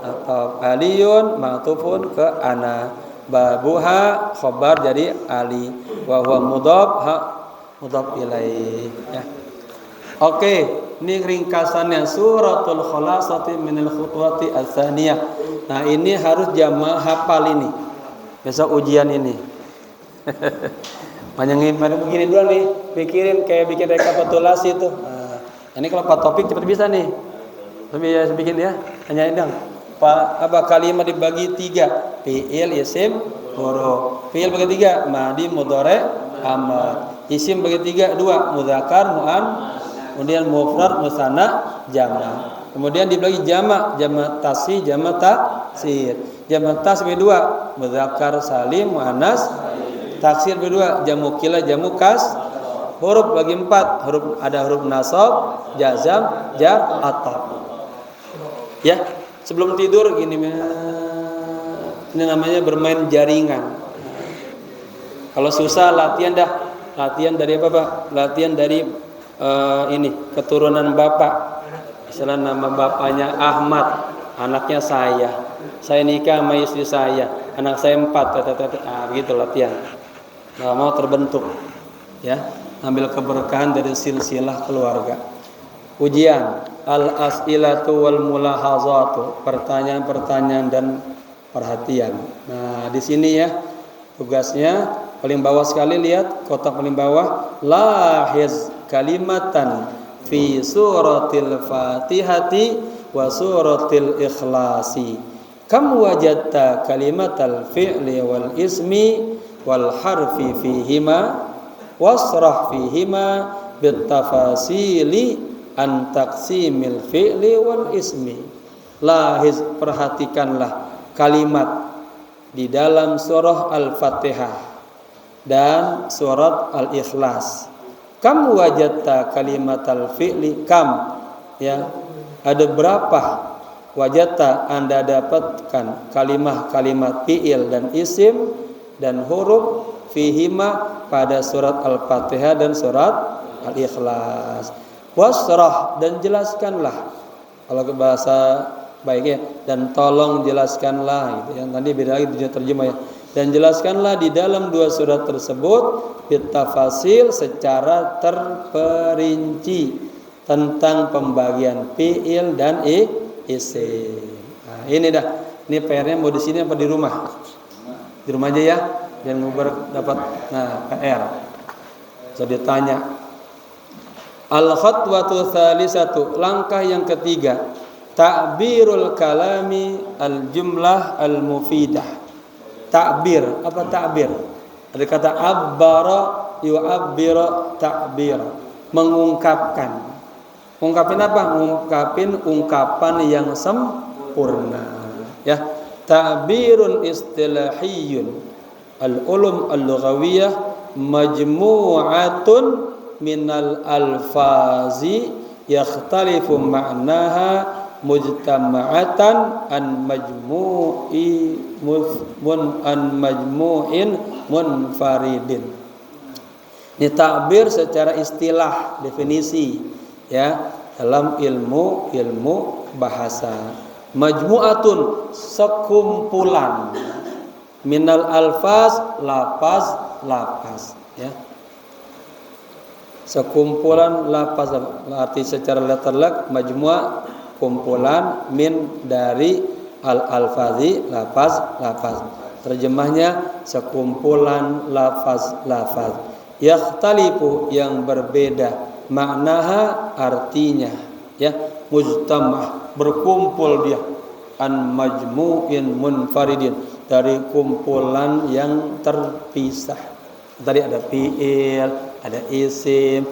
atau aliyun ma'tufun ke ana, babuha khabar jadi ali, wa huwa mudhaf ilaih ya. Oke, ini ringkasannya suratul khulasati minal khutwati ats-tsaniyah. Nah, ini harus jamaah hafal ini. Besok ujian ini. Panjangin begini dulu nih, pikirin kayak bikin rekapitulasi itu. Nah, ini kalau Pak Topik cepat bisa nih. Saya bikin ya, tanyain dong. Apa kalimat dibagi 3? Fi'il, isim, huruf. Fi'il bagi 3, madi, mudhari, amr. Isim bagi 3, 2, mudzakkar, muannas. Kemudian mufrad, musanna, jamak. Kemudian dibagi jamak tasghir, jamak taksir. Jamak tasghir 2, mudzakkar, salim, muannas. Taksir berdua, jamu kila, jamu kas. Huruf bagi 4, ada huruf nasab, jazam, jar, ataf. Ya, sebelum tidur gini, ini namanya bermain jaringan. Kalau susah latihan dari apa Pak? Latihan dari ini keturunan bapak. Misalnya nama bapaknya Ahmad, anaknya saya nikah sama istri saya, anak saya 4, begitu latihan. Nah, mau terbentuk ya, ambil keberkahan dari silsilah keluarga. Ujian al-as'ilatu wal mulahazatu, pertanyaan-pertanyaan dan perhatian. Nah, di sini ya tugasnya paling bawah sekali, lihat kotak paling bawah, lahiz kalimatan fi suratil Fatihati wa suratil Ikhlasi. Kam wajadta kalimatal fi'li wal ismi wal harfi fihima wasrah fihima bitafasili an taqsimil fi'li wal ismi. Lahiz, perhatikanlah kalimat di dalam surah Al-Fatihah dan surat Al-Ikhlas. Kam wajadta kalimatal fi'li, kam ya, ada berapa wajadta Anda dapatkan kalimat fi'il dan isim dan huruf fihima pada surat Al-Fatihah dan surat Al-Ikhlas. Wasrah, dan jelaskanlah, kalau ke bahasa baiknya, dan tolong jelaskanlah gitu. Yang tadi beda lagi terjemah ya. Dan jelaskanlah di dalam 2 surat tersebut bitafasil, secara terperinci tentang pembagian fi'il dan isim. Nah, ini ini PR-nya mau di sini apa di rumah? Di rumah aja ya, jangan ngubar dapat. Nah, PR. So ditanya. Al-khatwatu tsalisatu, langkah yang ketiga, ta'birul kalami al-jumlah al-mufidah. Ta'bir, apa ta'bir? Ada kata abbara yu'abbira ta'bir, mengungkapkan. Ungkapin apa? Mengungkapin ungkapan yang sempurna. Ya, ta'birun istilahiyun al-ulum al-lughawiyah majmu'atun minal alfazi yakhtalifu ma'naha mujtama'atan an majmu'in munfaridin. Ini takbir secara istilah, definisi ya, dalam ilmu bahasa. Majmu'atun, sekumpulan, minal alfaz, lafaz ya. Sekumpulan lafaz, arti secara letterlek majmu', kumpulan, min dari al-alfazi, lafaz. Terjemahnya sekumpulan lafaz. Yakhtalifu, yang berbeda, maknaha, artinya ya, mujtamah, berkumpul dia, an majmu'in munfaridin, dari kumpulan yang terpisah. Tadi ada fi'il, ada isim,